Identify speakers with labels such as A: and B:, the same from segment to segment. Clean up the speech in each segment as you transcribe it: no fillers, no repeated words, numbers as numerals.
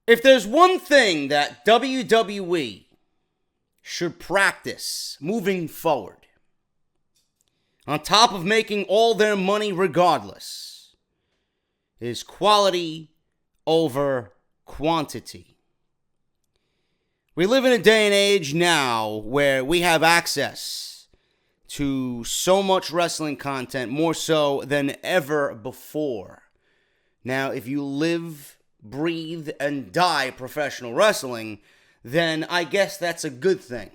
A: If there's one thing that WWE should practice moving forward, on top of making all their money regardless, is quality over quantity. We live in a day and age now where we have access to so much wrestling content, more so than ever before. Now, if you live, breathe, and die professional wrestling, then I guess that's a good thing.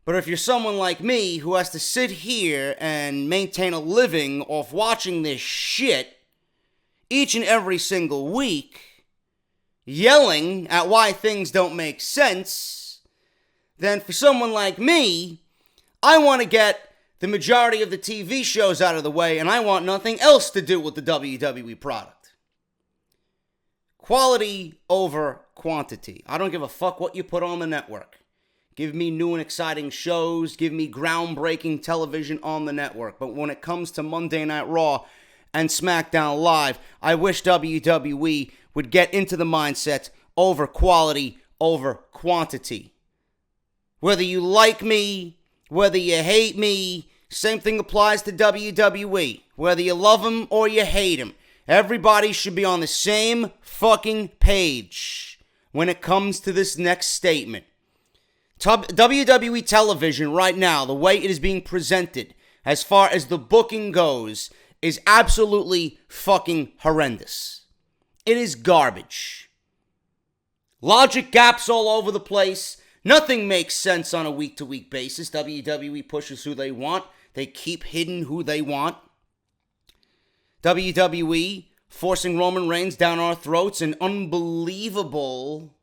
A: But if you're someone like me who has to sit here and maintain a living off watching this shit each and every single week, yelling at why things don't make sense, then for someone like me, I want to get the majority of the TV shows out of the way, and I want nothing else to do with the WWE product. Quality over quantity. I don't give a fuck what you put on the network. Give me new and exciting shows. Give me groundbreaking television on the network. But when it comes to Monday Night Raw and SmackDown Live, I wish WWE would get into the mindset over quality over quantity. Whether you like me, whether you hate me, same thing applies to WWE. Whether you love them or you hate them, everybody should be on the same fucking page when it comes to this next statement. WWE television right now, the way it is being presented, as far as the booking goes, is absolutely fucking horrendous. It is garbage. Logic gaps all over the place. Nothing makes sense on a week-to-week basis. WWE pushes who they want. They keep hidden who they want. WWE forcing Roman Reigns down our throats, an unbelievable,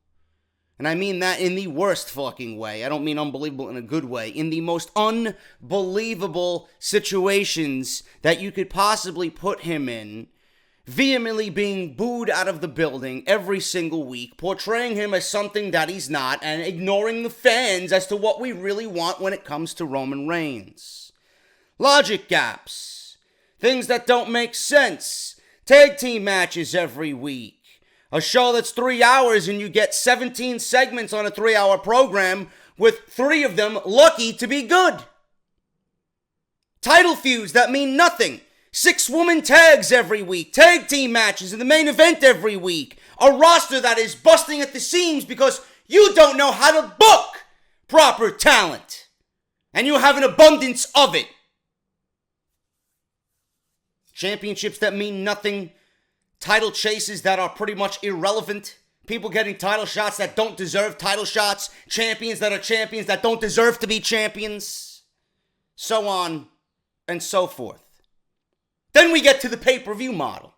A: and I mean that in the worst fucking way. I don't mean unbelievable in a good way. In the most unbelievable situations that you could possibly put him in. Vehemently being booed out of the building every single week. Portraying him as something that he's not. And ignoring the fans as to what we really want when it comes to Roman Reigns. Logic gaps. Things that don't make sense. Tag team matches every week. A show that's 3 hours and you get 17 segments on a 3-hour program with 3 of them lucky to be good. Title feuds that mean nothing. 6-woman tags every week. Tag team matches in the main event every week. A roster that is busting at the seams because you don't know how to book proper talent. And you have an abundance of it. Championships that mean nothing. Title chases that are pretty much irrelevant. People getting title shots that don't deserve title shots. Champions that are champions that don't deserve to be champions. So on and so forth. Then we get to the pay-per-view model.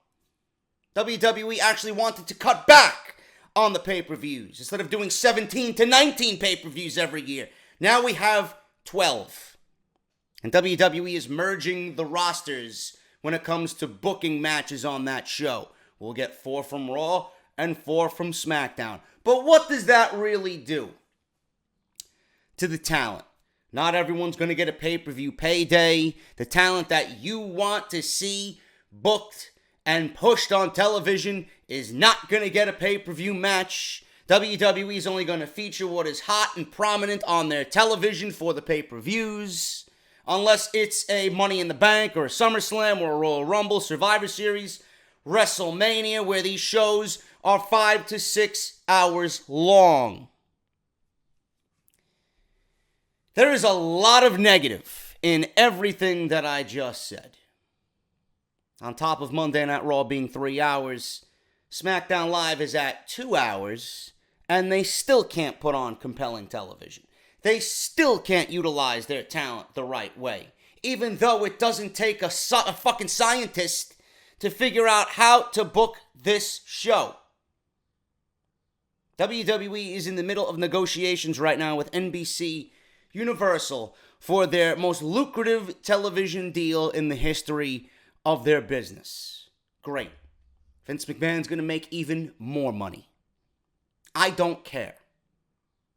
A: WWE actually wanted to cut back on the pay-per-views. Instead of doing 17 to 19 pay-per-views every year. Now we have 12. And WWE is merging the rosters when it comes to booking matches on that show. We'll get 4 from Raw and 4 from SmackDown. But what does that really do to the talent? Not everyone's going to get a pay-per-view payday. The talent that you want to see booked and pushed on television is not going to get a pay-per-view match. WWE is only going to feature what is hot and prominent on their television for the pay-per-views. Unless it's a Money in the Bank or a SummerSlam or a Royal Rumble, Survivor Series, WrestleMania, where these shows are 5 to 6 hours long. There is a lot of negative in everything that I just said. On top of Monday Night Raw being 3 hours, SmackDown Live is at 2 hours, and they still can't put on compelling television. They still can't utilize their talent the right way. Even though it doesn't take a fucking scientist to figure out how to book this show. WWE is in the middle of negotiations right now with NBC Universal for their most lucrative television deal in the history of their business. Great. Vince McMahon's going to make even more money. I don't care.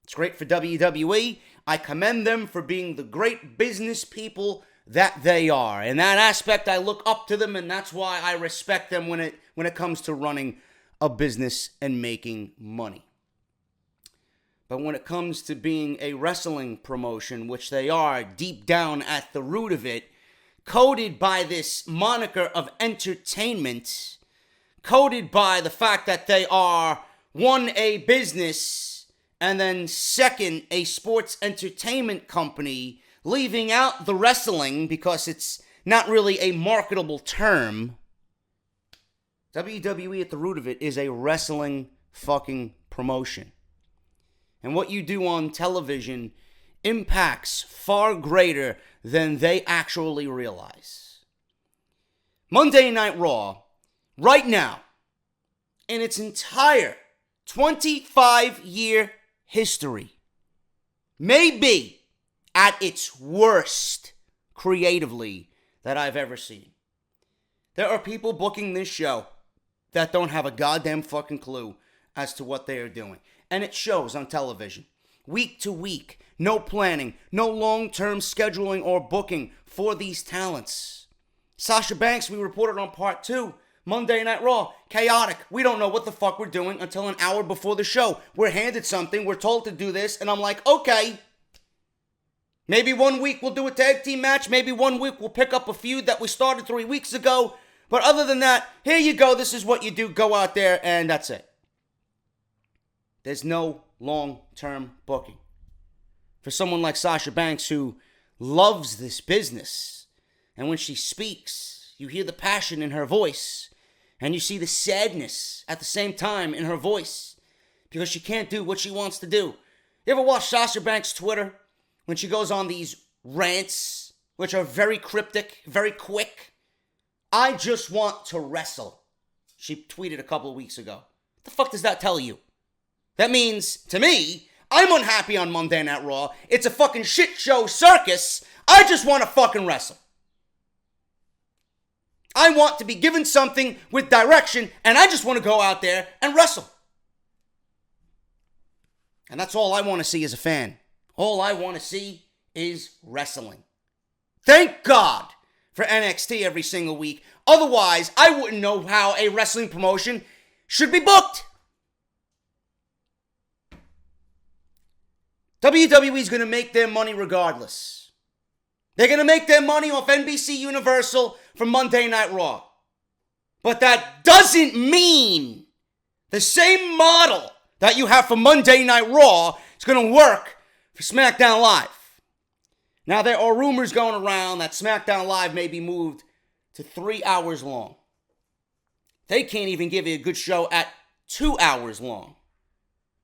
A: It's great for WWE. I commend them for being the great business people that they are. In that aspect, I look up to them, and that's why I respect them when it comes to running a business and making money. But when it comes to being a wrestling promotion, which they are deep down at the root of it, coded by this moniker of entertainment, coded by the fact that they are, one, a business, and then second, a sports entertainment company, leaving out the wrestling because it's not really a marketable term. WWE at the root of it is a wrestling fucking promotion. And what you do on television impacts far greater than they actually realize. Monday Night Raw, right now, in its entire 25-year history, may be at its worst creatively that I've ever seen. There are people booking this show that don't have a goddamn fucking clue as to what they are doing. And it shows on television. Week to week, no planning, no long-term scheduling or booking for these talents. Sasha Banks, we reported on part 2, Monday Night Raw, chaotic. We don't know what the fuck we're doing until an hour before the show. We're handed something, we're told to do this, and I'm like, okay. Maybe 1 week we'll do a tag team match, maybe 1 week we'll pick up a feud that we started 3 weeks ago. But other than that, here you go, this is what you do, go out there, and that's it. There's no long-term booking. For someone like Sasha Banks who loves this business, and when she speaks, you hear the passion in her voice, and you see the sadness at the same time in her voice, because she can't do what she wants to do. You ever watch Sasha Banks' Twitter when she goes on these rants, which are very cryptic, very quick? I just want to wrestle, she tweeted a couple of weeks ago. What the fuck does that tell you? That means, to me, I'm unhappy on Monday Night Raw. It's a fucking shit show circus. I just want to fucking wrestle. I want to be given something with direction, and I just want to go out there and wrestle. And that's all I want to see as a fan. All I want to see is wrestling. Thank God for NXT every single week. Otherwise, I wouldn't know how a wrestling promotion should be booked. WWE is going to make their money regardless. They're going to make their money off NBC Universal for Monday Night Raw. But that doesn't mean the same model that you have for Monday Night Raw is going to work for SmackDown Live. Now, there are rumors going around that SmackDown Live may be moved to 3 hours long. They can't even give you a good show at 2 hours long.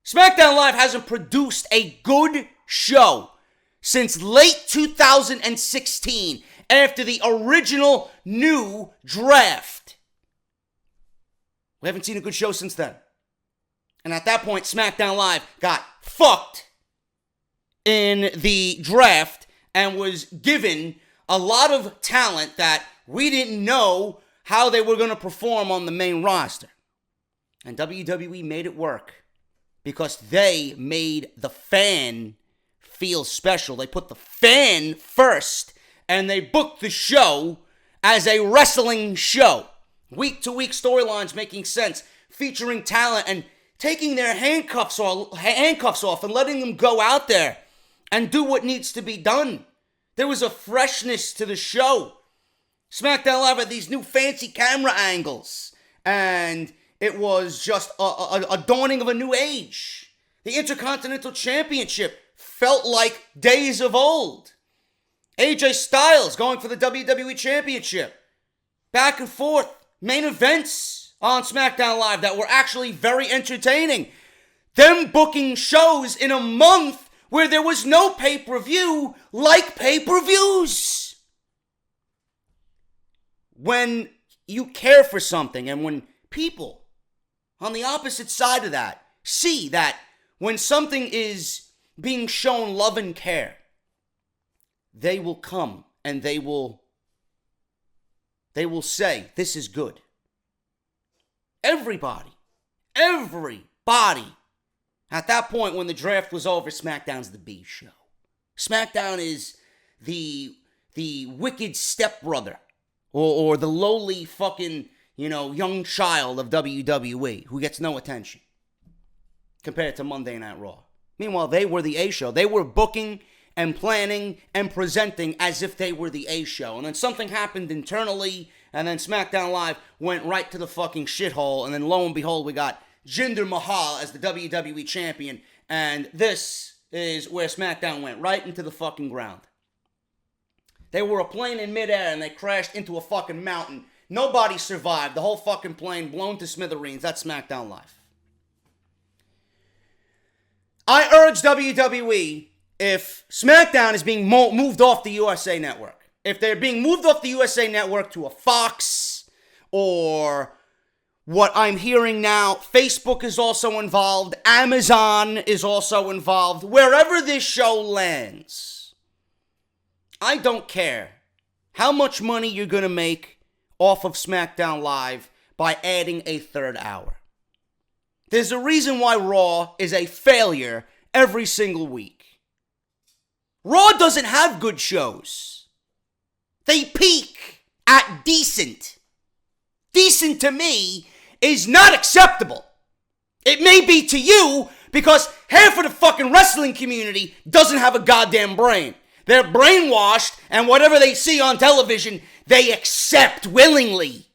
A: SmackDown Live hasn't produced a good show since late 2016 after the original new draft. We haven't seen a good show since then. And at that point, SmackDown Live got fucked in the draft and was given a lot of talent that we didn't know how they were going to perform on the main roster. And WWE made it work. Because they made the fan feel special. They put the fan first, and they booked the show as a wrestling show. Week-to-week storylines making sense, featuring talent, and taking their handcuffs off and letting them go out there and do what needs to be done. There was a freshness to the show. SmackDown Live had these new fancy camera angles, and it was just a dawning of a new age. The Intercontinental Championship felt like days of old. AJ Styles going for the WWE Championship. Back and forth. Main events on SmackDown Live that were actually very entertaining. Them booking shows in a month where there was no pay-per-view like pay-per-views. When you care for something and when people on the opposite side of that see that when something is being shown love and care, they will come and they will say, this is good. Everybody at that point when the draft was over, SmackDown's the B show. SmackDown is the wicked stepbrother or the lowly fucking, young child of WWE who gets no attention compared to Monday Night Raw. Meanwhile, they were the A show. They were booking and planning and presenting as if they were the A show. And then something happened internally, and then SmackDown Live went right to the fucking shithole. And then lo and behold, we got Jinder Mahal as the WWE champion. And this is where SmackDown went, right into the fucking ground. They were a plane in midair and they crashed into a fucking mountain. Nobody survived. The whole fucking plane blown to smithereens. That's SmackDown Live. I urge WWE, if SmackDown is being moved off the USA Network, if they're being moved off the USA Network to a Fox, or what I'm hearing now, Facebook is also involved, Amazon is also involved, wherever this show lands, I don't care how much money you're going to make off of SmackDown Live by adding a third hour. There's a reason why Raw is a failure every single week. Raw doesn't have good shows. They peak at decent. Decent to me is not acceptable. It may be to you because half of the fucking wrestling community doesn't have a goddamn brain. They're brainwashed, and whatever they see on television, they accept willingly.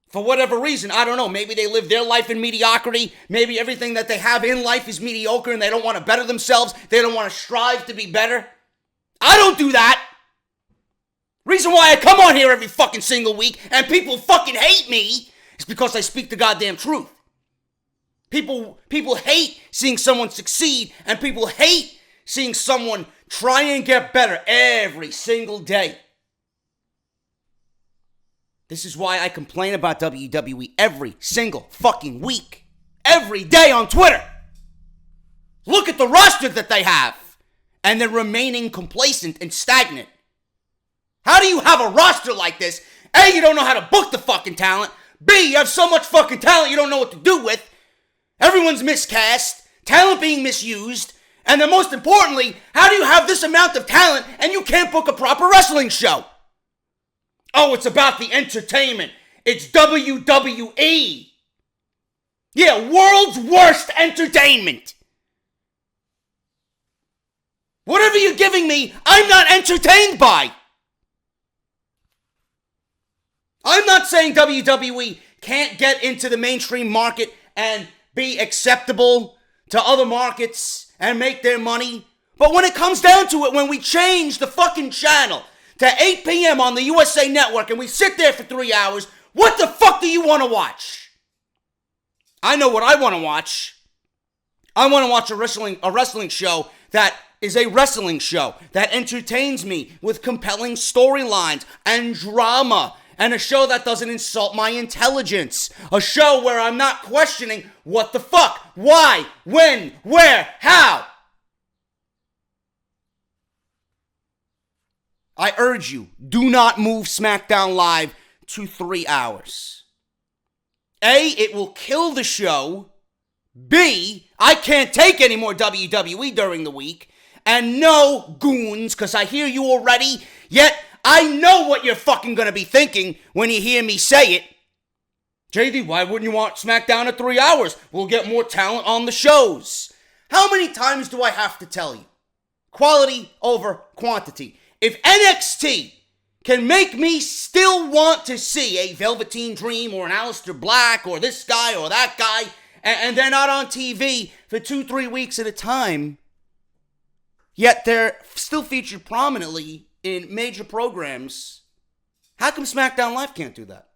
A: For whatever reason, I don't know, maybe they live their life in mediocrity, maybe everything that they have in life is mediocre and they don't want to better themselves, they don't want to strive to be better. I don't do that. Reason why I come on here every fucking single week and people fucking hate me is because I speak the goddamn truth. People hate seeing someone succeed, and people hate seeing someone try and get better every single day. This is why I complain about WWE every single fucking week. Every day on Twitter. Look at the roster that they have. And they're remaining complacent and stagnant. How do you have a roster like this? A, you don't know how to book the fucking talent. B, you have so much fucking talent you don't know what to do with. Everyone's miscast. Talent being misused. And then most importantly, how do you have this amount of talent and you can't book a proper wrestling show? Oh, it's about the entertainment. It's WWE. Yeah, world's worst entertainment. Whatever you're giving me, I'm not entertained by. I'm not saying WWE can't get into the mainstream market and be acceptable to other markets and make their money. But when it comes down to it, when we change the fucking channel to 8 p.m. on the USA Network and we sit there for 3 hours, what the fuck do you want to watch? I know what I want to watch. I want to watch a wrestling show that is a wrestling show that entertains me with compelling storylines and drama, and a show that doesn't insult my intelligence. A show where I'm not questioning what the fuck, why, when, where, how. I urge you, do not move SmackDown Live to 3 hours. A, it will kill the show. B, I can't take any more WWE during the week. And no, goons, because I hear you already, yet I know what you're fucking going to be thinking when you hear me say it. JD, why wouldn't you want SmackDown at 3 hours? We'll get more talent on the shows. How many times do I have to tell you? Quality over quantity. If NXT can make me still want to see a Velveteen Dream or an Aleister Black or this guy or that guy, and they're not on TV for 2-3 weeks at a time, yet they're still featured prominently in major programs, how come SmackDown Live can't do that?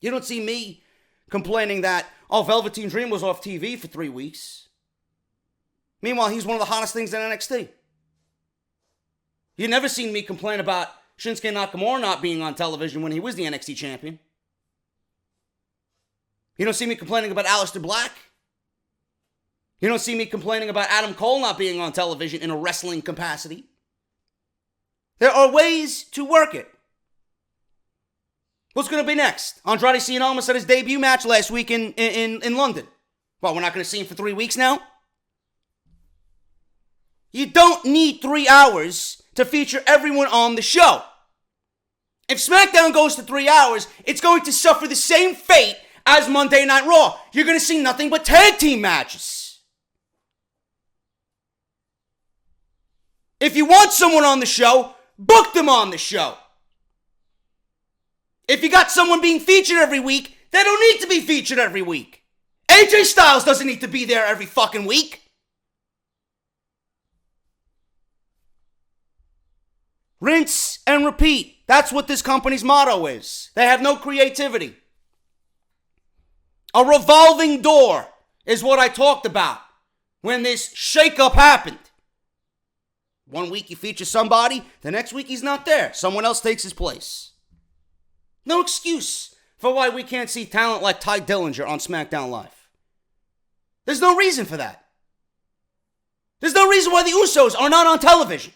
A: You don't see me complaining that, oh, Velveteen Dream was off TV for 3 weeks. Meanwhile, he's one of the hottest things in NXT. You've never seen me complain about Shinsuke Nakamura not being on television when he was the NXT champion. You don't see me complaining about Aleister Black. You don't see me complaining about Adam Cole not being on television in a wrestling capacity. There are ways to work it. What's going to be next? Andrade Cien Almas had his debut match last week in London. Well, we're not going to see him for 3 weeks now? You don't need 3 hours to feature everyone on the show. If SmackDown goes to 3 hours, it's going to suffer the same fate as Monday Night Raw. You're going to see nothing but tag team matches. If you want someone on the show, book them on the show. If you got someone being featured every week, they don't need to be featured every week. AJ Styles doesn't need to be there every fucking week. Rinse and repeat. That's what this company's motto is. They have no creativity. A revolving door is what I talked about when this shakeup happened. One week you feature somebody, the next week he's not there. Someone else takes his place. No excuse for why we can't see talent like Ty Dillinger on SmackDown Live. There's no reason for that. There's no reason why the Usos are not on television.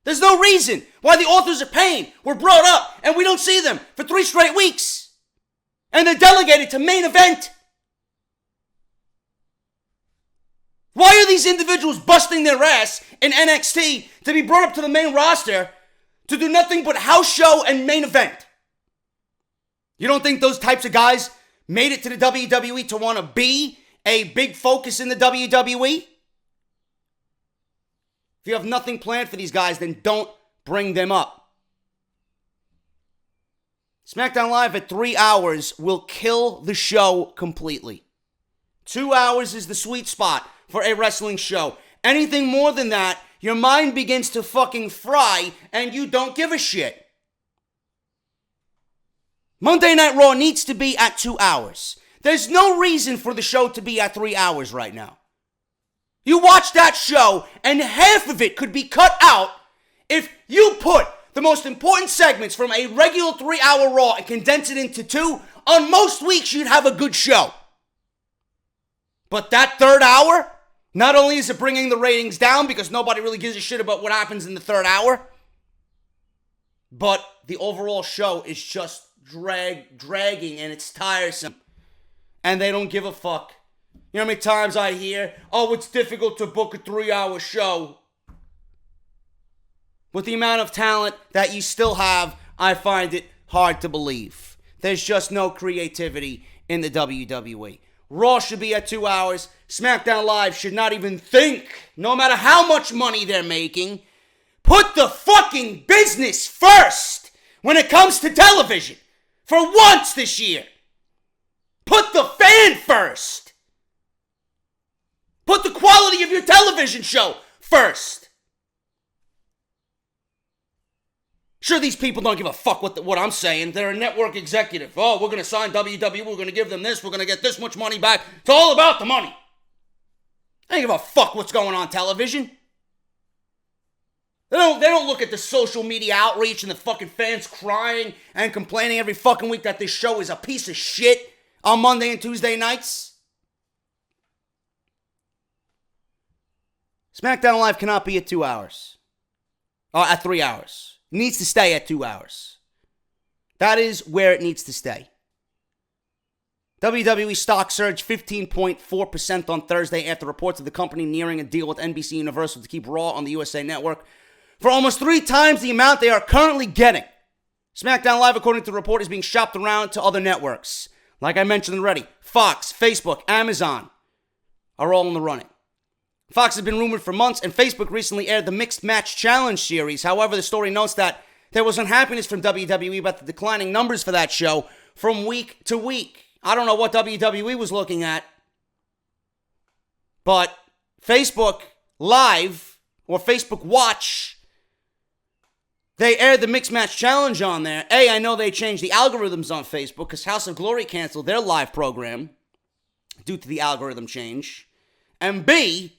A: There's no reason why the Authors of Pain were brought up and we don't see them for 3 straight weeks. And they're delegated to main event. Why are these individuals busting their ass in NXT to be brought up to the main roster to do nothing but house show and main event? You don't think those types of guys made it to the WWE to want to be a big focus in the WWE? If you have nothing planned for these guys, then don't bring them up. SmackDown Live at 3 hours will kill the show completely. 2 hours is the sweet spot for a wrestling show. Anything more than that, your mind begins to fucking fry and you don't give a shit. Monday Night Raw needs to be at 2 hours. There's no reason for the show to be at 3 hours right now. You watch that show and half of it could be cut out if you put the most important segments from a regular 3-hour Raw and condense it into 2. On most weeks, you'd have a good show. But that third hour, not only is it bringing the ratings down because nobody really gives a shit about what happens in the third hour, but the overall show is just dragging and it's tiresome. And they don't give a fuck. You know how many times I hear, oh, it's difficult to book a 3-hour show. With the amount of talent that you still have, I find it hard to believe. There's just no creativity in the WWE. Raw should be at 2 hours. SmackDown Live should not even think, no matter how much money they're making, put the fucking business first when it comes to television. For once this year. Put the fan first. Put the quality of your television show first. Sure, these people don't give a fuck what I'm saying. They're a network executive. Oh, we're going to sign WWE. We're going to give them this. We're going to get this much money back. It's all about the money. I don't give a fuck what's going on television. They don't look at the social media outreach and the fucking fans crying and complaining every fucking week that this show is a piece of shit on Monday and Tuesday nights. SmackDown Live cannot be at 2 hours. Or at 3 hours. It needs to stay at 2 hours. That is where it needs to stay. WWE stock surged 15.4% on Thursday after reports of the company nearing a deal with NBC Universal to keep Raw on the USA Network for almost 3 times the amount they are currently getting. SmackDown Live, according to the report, is being shopped around to other networks. Like I mentioned already, Fox, Facebook, Amazon are all in the running. Fox has been rumored for months, and Facebook recently aired the Mixed Match Challenge series. However, the story notes that there was unhappiness from WWE about the declining numbers for that show from week to week. I don't know what WWE was looking at, but Facebook Live or Facebook Watch, they aired the Mixed Match Challenge on there. A, I know they changed the algorithms on Facebook because House of Glory canceled their live program due to the algorithm change. And B,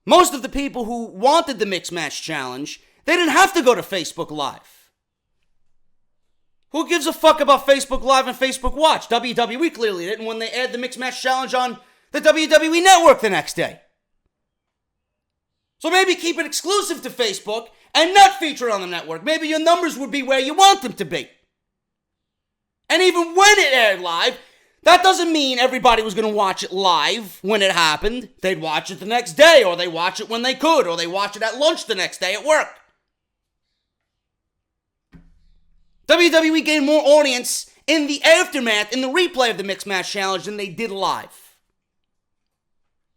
A: most of the people who wanted the Mixed Match Challenge, they didn't have to go to Facebook Live. Who gives a fuck about Facebook Live and Facebook Watch? WWE clearly didn't when they aired the Mixed Match Challenge on the WWE Network the next day. So maybe keep it exclusive to Facebook and not feature on the network. Maybe your numbers would be where you want them to be. And even when it aired live, that doesn't mean everybody was going to watch it live when it happened. They'd watch it the next day, or they watch it when they could, or they watch it at lunch the next day at work. WWE gained more audience in the aftermath, in the replay of the Mixed Match Challenge than they did live.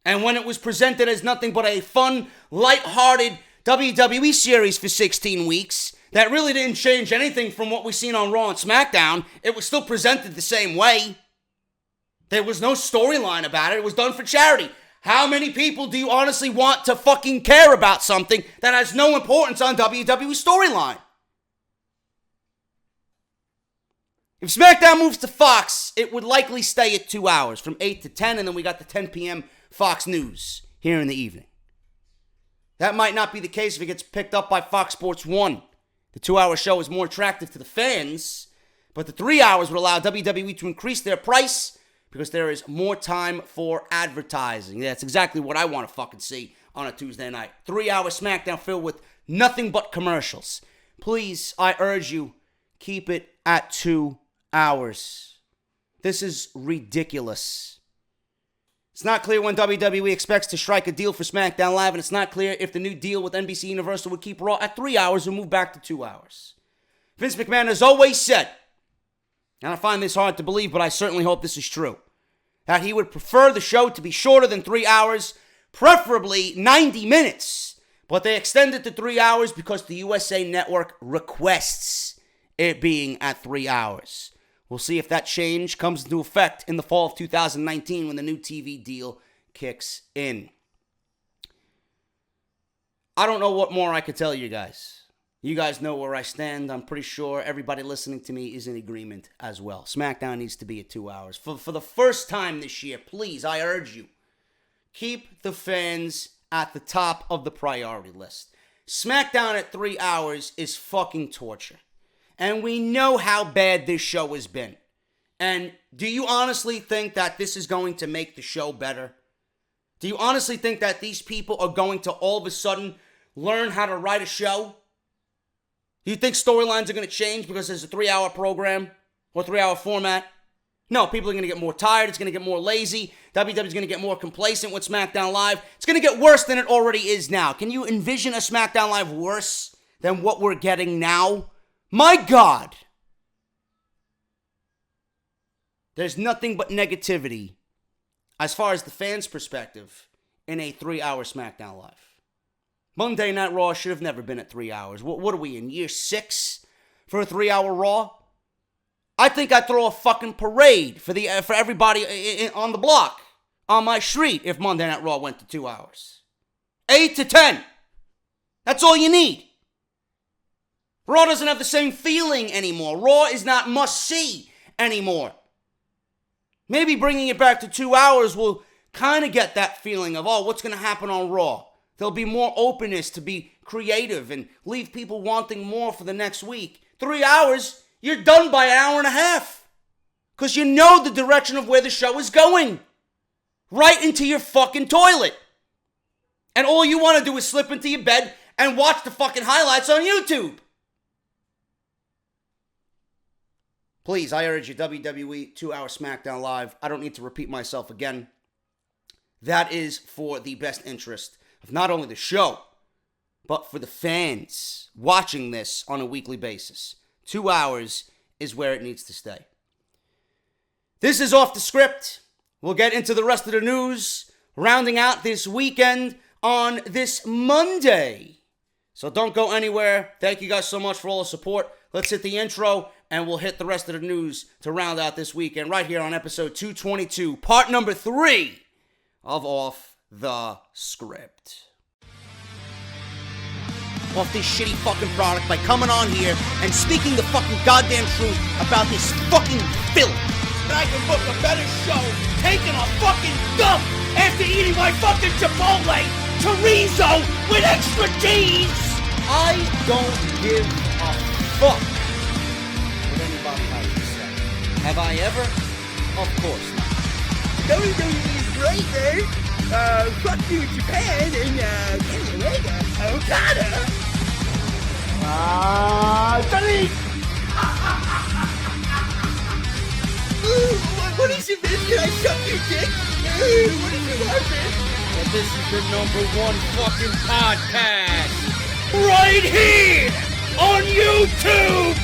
A: And when it was presented as nothing but a fun, lighthearted WWE series for 16 weeks that really didn't change anything from what we've seen on Raw and SmackDown, it was still presented the same way. There was no storyline about it. It was done for charity. How many people do you honestly want to fucking care about something that has no importance on WWE storyline? If SmackDown moves to Fox, it would likely stay at 2 hours, from 8 to 10, and then we got the 10 p.m. Fox News here in the evening. That might not be the case if it gets picked up by Fox Sports 1. The 2-hour show is more attractive to the fans, but the 3 hours would allow WWE to increase their price because there is more time for advertising. That's exactly what I want to fucking see on a Tuesday night. 3-hour SmackDown filled with nothing but commercials. Please, I urge you, keep it at 2 hours. This is ridiculous. It's not clear when WWE expects to strike a deal for SmackDown Live, and it's not clear if the new deal with NBC Universal would keep Raw at 3 hours or move back to 2 hours. Vince McMahon has always said, and I find this hard to believe, but I certainly hope this is true, that he would prefer the show to be shorter than 3 hours, preferably 90 minutes. But they extended to 3 hours because the USA Network requests it being at 3 hours. We'll see if that change comes into effect in the fall of 2019 when the new TV deal kicks in. I don't know what more I could tell you guys. You guys know where I stand. I'm pretty sure everybody listening to me is in agreement as well. SmackDown needs to be at 2 hours. For the first time this year, please, I urge you, keep the fans at the top of the priority list. SmackDown at 3 hours is fucking torture. And we know how bad this show has been. And do you honestly think that this is going to make the show better? Do you honestly think that these people are going to all of a sudden learn how to write a show? Do you think storylines are going to change because there's a 3-hour program or 3-hour format? No, people are going to get more tired. It's going to get more lazy. WWE's going to get more complacent with SmackDown Live. It's going to get worse than it already is now. Can you envision a SmackDown Live worse than what we're getting now? My God! There's nothing but negativity, as far as the fans' perspective, in a 3-hour SmackDown Live. Monday Night Raw should have never been at 3 hours. What are we, in year 6 for a 3-hour Raw? I think I'd throw a fucking parade for everybody on the block, on my street, if Monday Night Raw went to 2 hours. 8 to 10. That's all you need. Raw doesn't have the same feeling anymore. Raw is not must-see anymore. Maybe bringing it back to 2 hours will kind of get that feeling of, what's going to happen on Raw? There'll be more openness to be creative and leave people wanting more for the next week. 3 hours, you're done by an hour and a half. Because you know the direction of where the show is going. Right into your fucking toilet. And all you want to do is slip into your bed and watch the fucking highlights on YouTube. Please, I urge you, WWE 2-hour SmackDown Live. I don't need to repeat myself again. That is for the best interest of not only the show, but for the fans watching this on a weekly basis. 2 hours is where it needs to stay. This is Off the Script. We'll get into the rest of the news, rounding out this weekend on this Monday. So don't go anywhere. Thank you guys so much for all the support. Let's hit the intro, and we'll hit the rest of the news to round out this weekend right here on episode 222, part number 3 of Off the Script. Off this shitty fucking product by coming on here and speaking the fucking goddamn truth about this fucking filth.
B: I can book a better show taking a fucking dump after eating my fucking Chipotle chorizo with extra cheese.
A: I don't give a fuck what anybody has to say. Have I ever? Of course not.
B: WWE is great, man. Fuck you, Japan, and Kenny Omega, Okada. Delete! What is it, man? Can I suck your dick? What is it, man?
A: And this is the #1 fucking podcast.
B: Right here on YouTube!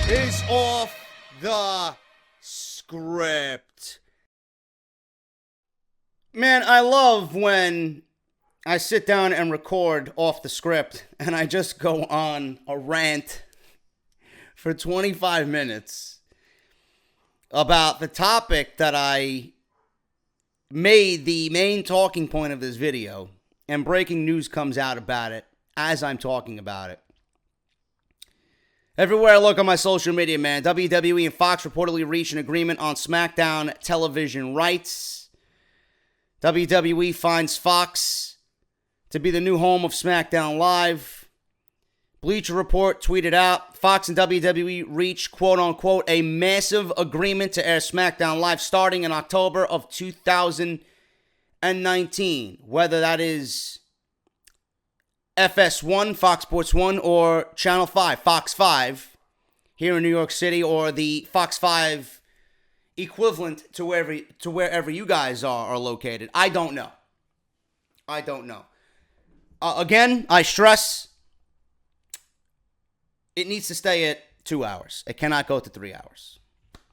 B: This
A: is off the script. Man, I love when I sit down and record off the script and I just go on a rant for 25 minutes about the topic that I made the main talking point of this video, and breaking news comes out about it as I'm talking about it. Everywhere I look on my social media, man, WWE and Fox reportedly reached an agreement on SmackDown television rights. WWE finds Fox to be the new home of SmackDown Live. Bleacher Report tweeted out, Fox and WWE reached, quote-unquote, a massive agreement to air SmackDown Live starting in October of 2019. Whether that is FS1, Fox Sports 1, or Channel 5, Fox 5, here in New York City, or the Fox 5 equivalent to wherever you guys are located. I don't know. Again, I stress, it needs to stay at 2 hours. It cannot go to 3 hours.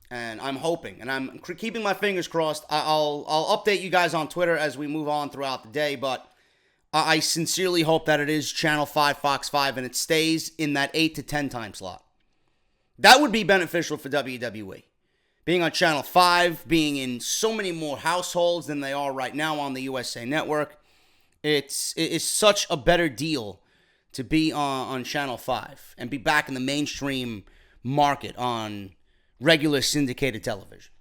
A: And I'm hoping, and I'm keeping my fingers crossed. I'll update you guys on Twitter as we move on throughout the day, but I sincerely hope that it is Channel 5, Fox 5, and it stays in that 8 to 10 time slot. That would be beneficial for WWE. Being on Channel 5, being in so many more households than they are right now on the USA Network, it is such a better deal to be on Channel 5 and be back in the mainstream market on regular syndicated television.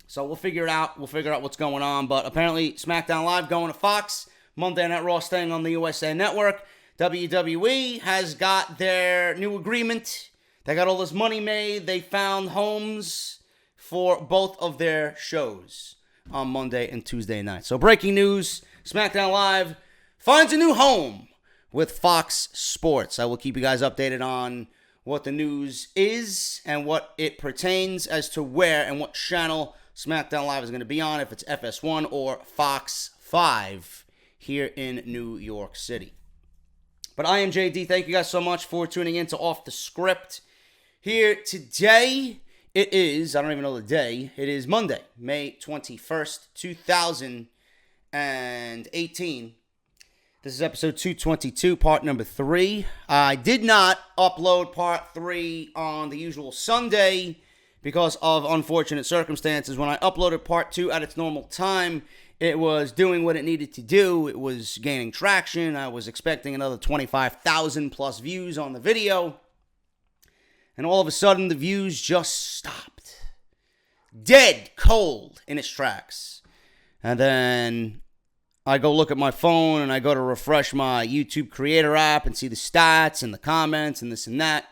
A: So we'll figure it out. We'll figure out what's going on. But apparently SmackDown Live going to Fox. Monday Night Raw staying on the USA Network. WWE has got their new agreement. They got all this money made. They found homes for both of their shows on Monday and Tuesday night. So breaking news, SmackDown Live finds a new home with Fox Sports. I will keep you guys updated on what the news is and what it pertains as to where and what channel SmackDown Live is going to be on, if it's FS1 or Fox 5 here in New York City. But I am JD. Thank you guys so much for tuning in to Off the Script. Here today, it is, I don't even know the day, it is Monday, May 21st, 2018. This is episode 222, part number 3. I did not upload part 3 on the usual Sunday because of unfortunate circumstances. When I uploaded part 2 at its normal time, it was doing what it needed to do. It was gaining traction. I was expecting another 25,000 plus views on the video. And all of a sudden, the views just stopped. Dead cold in its tracks. And then I go look at my phone and I go to refresh my YouTube Creator app and see the stats and the comments and this and that.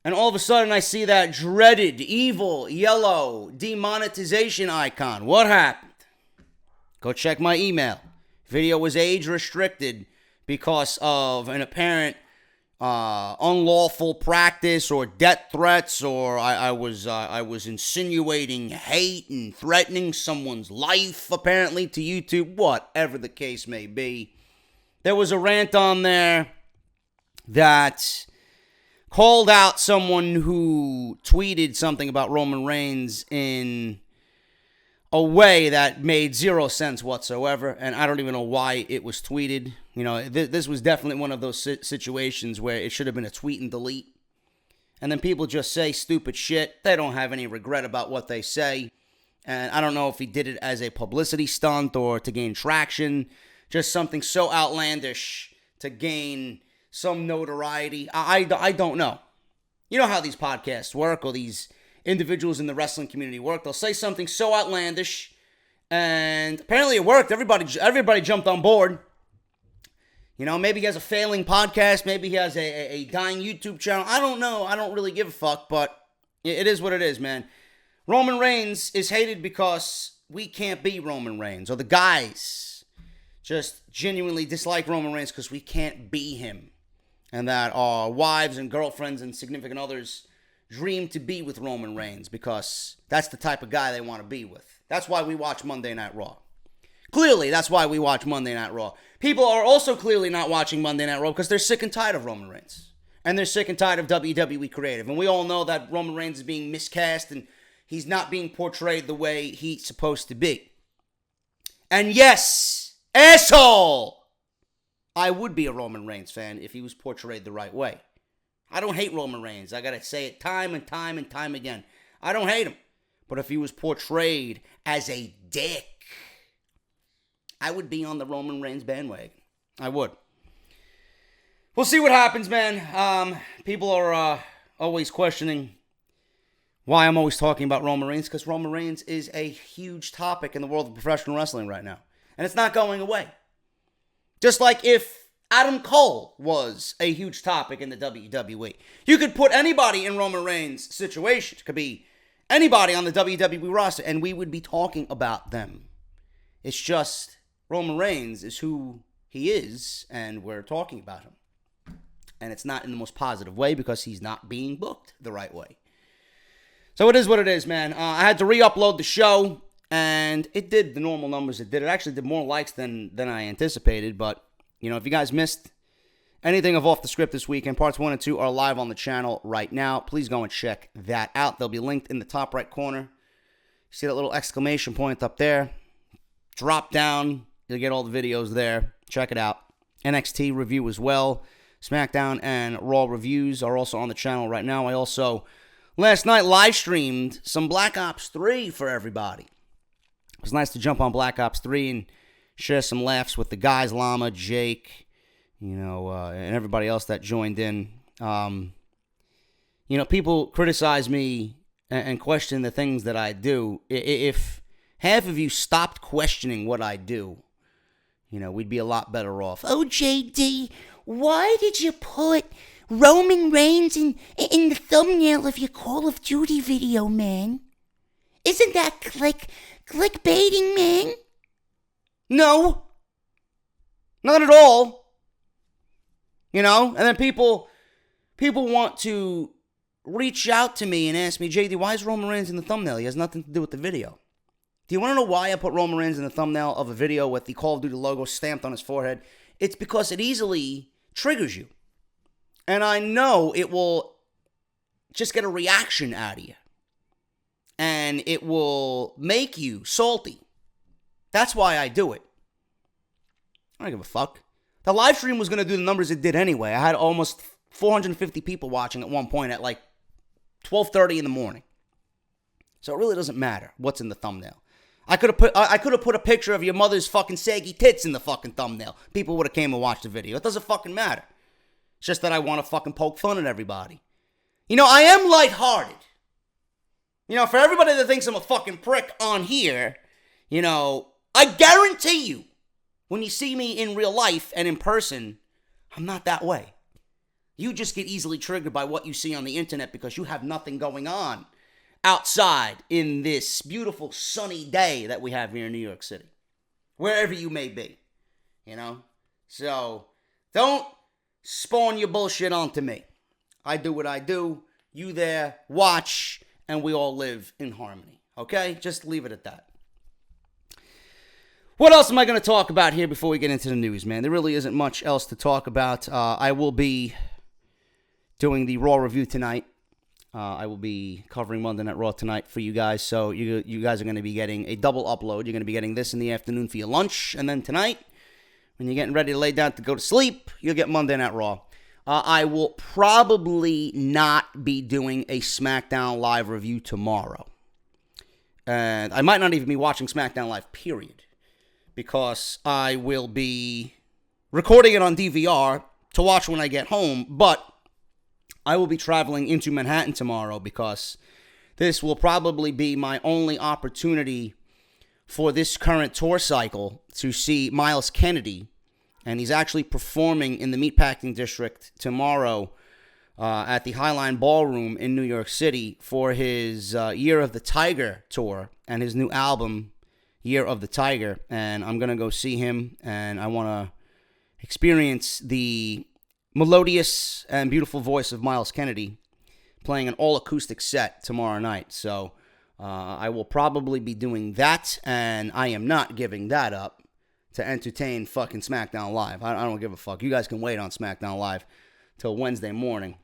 A: And all of a sudden, I see that dreaded, evil, yellow demonetization icon. What happened? Go check my email. Video was age restricted because of an apparent unlawful practice or death threats, or I was insinuating hate and threatening someone's life apparently to YouTube. Whatever the case may be, there was a rant on there that called out someone who tweeted something about Roman Reigns in a way that made zero sense whatsoever, and I don't even know why it was tweeted. You know, this was definitely one of those situations where it should have been a tweet and delete. And then people just say stupid shit. They don't have any regret about what they say. And I don't know if he did it as a publicity stunt or to gain traction. Just something so outlandish to gain some notoriety. I don't know. You know how these podcasts work, or these individuals in the wrestling community work. They'll say something so outlandish, and apparently it worked. Everybody jumped on board. You know, maybe he has a failing podcast. Maybe he has a dying YouTube channel. I don't know. I don't really give a fuck, but it is what it is, man. Roman Reigns is hated because we can't be Roman Reigns, or the guys just genuinely dislike Roman Reigns because we can't be him, and that our wives and girlfriends and significant others dream to be with Roman Reigns because that's the type of guy they want to be with. That's why we watch Monday Night Raw. Clearly, that's why we watch Monday Night Raw. People are also clearly not watching Monday Night Raw because they're sick and tired of Roman Reigns. And they're sick and tired of WWE Creative. And we all know that Roman Reigns is being miscast and he's not being portrayed the way he's supposed to be. And yes, asshole, I would be a Roman Reigns fan if he was portrayed the right way. I don't hate Roman Reigns. I gotta say it time and time and time again. I don't hate him. But if he was portrayed as a dick, I would be on the Roman Reigns bandwagon. I would. We'll see what happens, man. People are always questioning why I'm always talking about Roman Reigns, because Roman Reigns is a huge topic in the world of professional wrestling right now. And it's not going away. Just like if Adam Cole was a huge topic in the WWE. You could put anybody in Roman Reigns' situation. It could be anybody on the WWE roster, and we would be talking about them. It's just Roman Reigns is who he is, and we're talking about him. And it's not in the most positive way because he's not being booked the right way. So it is what it is, man. I had to re-upload the show, and it did the normal numbers it did. It actually did more likes than I anticipated, but, you know, if you guys missed anything of Off the Script this weekend, parts 1 and 2 are live on the channel right now. Please go and check that out. They'll be linked in the top right corner. You see that little exclamation point up there? Drop down. You'll get all the videos there. Check it out. NXT review as well. SmackDown and Raw reviews are also on the channel right now. I also, last night, live streamed some Black Ops 3 for everybody. It was nice to jump on Black Ops 3 and share some laughs with the guys, Llama, Jake, and everybody else that joined in. People criticize me and question the things that I do. If half of you stopped questioning what I do, we'd be a lot better off.
C: Oh, JD, why did you put Roman Reigns in the thumbnail of your Call of Duty video, man? Isn't that clickbaiting, man?
A: No. Not at all. And then people want to reach out to me and ask me, JD, why is Roman Reigns in the thumbnail? He has nothing to do with the video. Do you want to know why I put Roman Reigns in the thumbnail of a video with the Call of Duty logo stamped on his forehead? It's because it easily triggers you. And I know it will just get a reaction out of you. And it will make you salty. That's why I do it. I don't give a fuck. The live stream was going to do the numbers it did anyway. I had almost 450 people watching at one point at like 12:30 in the morning. So it really doesn't matter what's in the thumbnail. I could have put a picture of your mother's fucking saggy tits in the fucking thumbnail. People would have came and watched the video. It doesn't fucking matter. It's just that I want to fucking poke fun at everybody. I am lighthearted. For everybody that thinks I'm a fucking prick on here, I guarantee you, when you see me in real life and in person, I'm not that way. You just get easily triggered by what you see on the internet because you have nothing going on outside in this beautiful sunny day that we have here in New York City. Wherever you may be. So, don't spawn your bullshit onto me. I do what I do. You there, watch, and we all live in harmony. Okay? Just leave it at that. What else am I going to talk about here before we get into the news, man? There really isn't much else to talk about. I will be doing the Raw review tonight. I will be covering Monday Night Raw tonight for you guys. So you guys are going to be getting a double upload. You're going to be getting this in the afternoon for your lunch. And then tonight, when you're getting ready to lay down to go to sleep, you'll get Monday Night Raw. I will probably not be doing a SmackDown Live review tomorrow. And I might not even be watching SmackDown Live, period. Because I will be recording it on DVR to watch when I get home. But I will be traveling into Manhattan tomorrow because this will probably be my only opportunity for this current tour cycle to see Miles Kennedy. And he's actually performing in the Meatpacking District tomorrow at the Highline Ballroom in New York City for his Year of the Tiger tour and his new album, Year of the Tiger. And I'm going to go see him, and I want to experience the melodious and beautiful voice of Miles Kennedy playing an all-acoustic set tomorrow night. So I will probably be doing that, and I am not giving that up to entertain fucking SmackDown Live. I don't give a fuck. You guys can wait on SmackDown Live till Wednesday morning.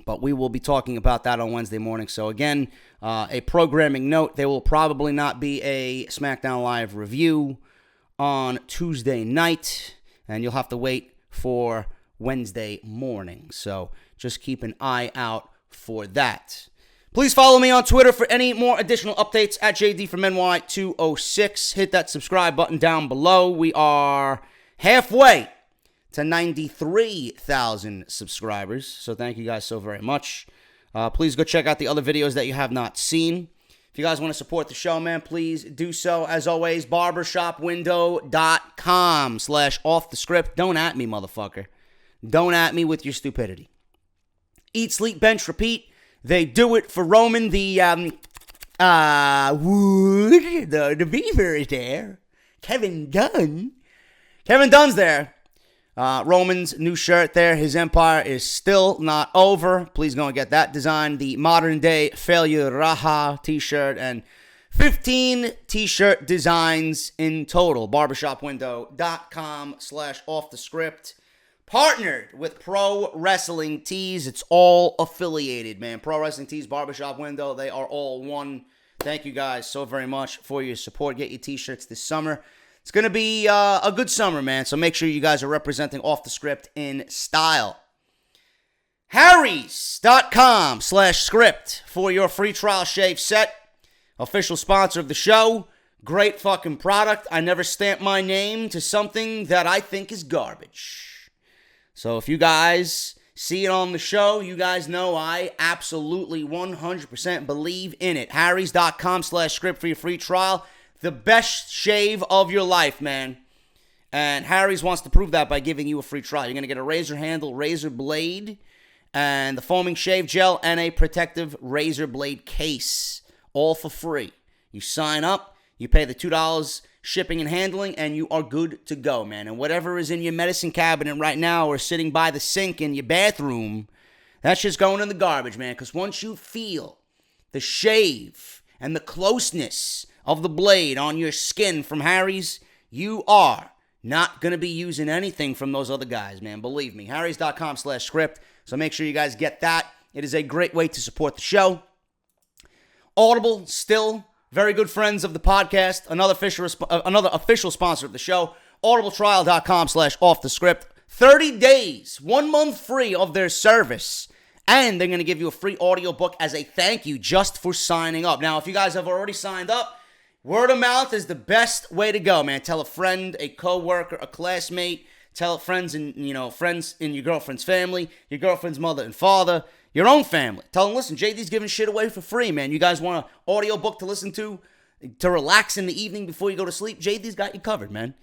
A: But we will be talking about that on Wednesday morning. So again, a programming note, there will probably not be a SmackDown Live review on Tuesday night. And you'll have to wait for Wednesday morning. So just keep an eye out for that. Please follow me on Twitter for any more additional updates at JDFROMNY206. Hit that subscribe button down below. We are halfway to 93,000 subscribers. So thank you guys so very much. Please go check out the other videos that you have not seen. If you guys want to support the show, man, please do so. As always, barbershopwindow.com/offthescript. Don't at me, motherfucker. Don't at me with your stupidity. Eat, sleep, bench, repeat. They do it for Roman. The Beaver is there. Kevin Dunn's there. Roman's new shirt there. His empire is still not over. Please go and get that design. The modern day failure Raha t-shirt and 15 t-shirt designs in total. Barbershopwindow.com/offthescript. Partnered with Pro Wrestling Tees. It's all affiliated, man. Pro Wrestling Tees, Barbershop Window, they are all one. Thank you guys so very much for your support. Get your t-shirts this summer. It's going to be a good summer, man. So make sure you guys are representing Off the Script in style. Harrys.com/script for your free trial shave set. Official sponsor of the show. Great fucking product. I never stamp my name to something that I think is garbage. So if you guys see it on the show, you guys know I absolutely 100% believe in it. Harrys.com/script for your free trial. The best shave of your life, man. And Harry's wants to prove that by giving you a free trial. You're going to get a razor handle, razor blade, and the foaming shave gel, and a protective razor blade case. All for free. You sign up, you pay the $2 shipping and handling, and you are good to go, man. And whatever is in your medicine cabinet right now or sitting by the sink in your bathroom, that's just going in the garbage, man. Because once you feel the shave and the closeness of the blade on your skin from Harry's, you are not going to be using anything from those other guys, man. Believe me. Harrys.com/script. So make sure you guys get that. It is a great way to support the show. Audible, still very good friends of the podcast. Another official sponsor of the show. audibletrial.com/offthescript. 30 days, 1 month free of their service. And they're going to give you a free audiobook as a thank you just for signing up. Now, if you guys have already signed up, word of mouth is the best way to go, man. Tell a friend, a coworker, a classmate. Tell friends in your girlfriend's family, your girlfriend's mother and father, your own family. Tell them, listen, JD's giving shit away for free, man. You guys want an audiobook to listen to relax in the evening before you go to sleep? JD's got you covered, man.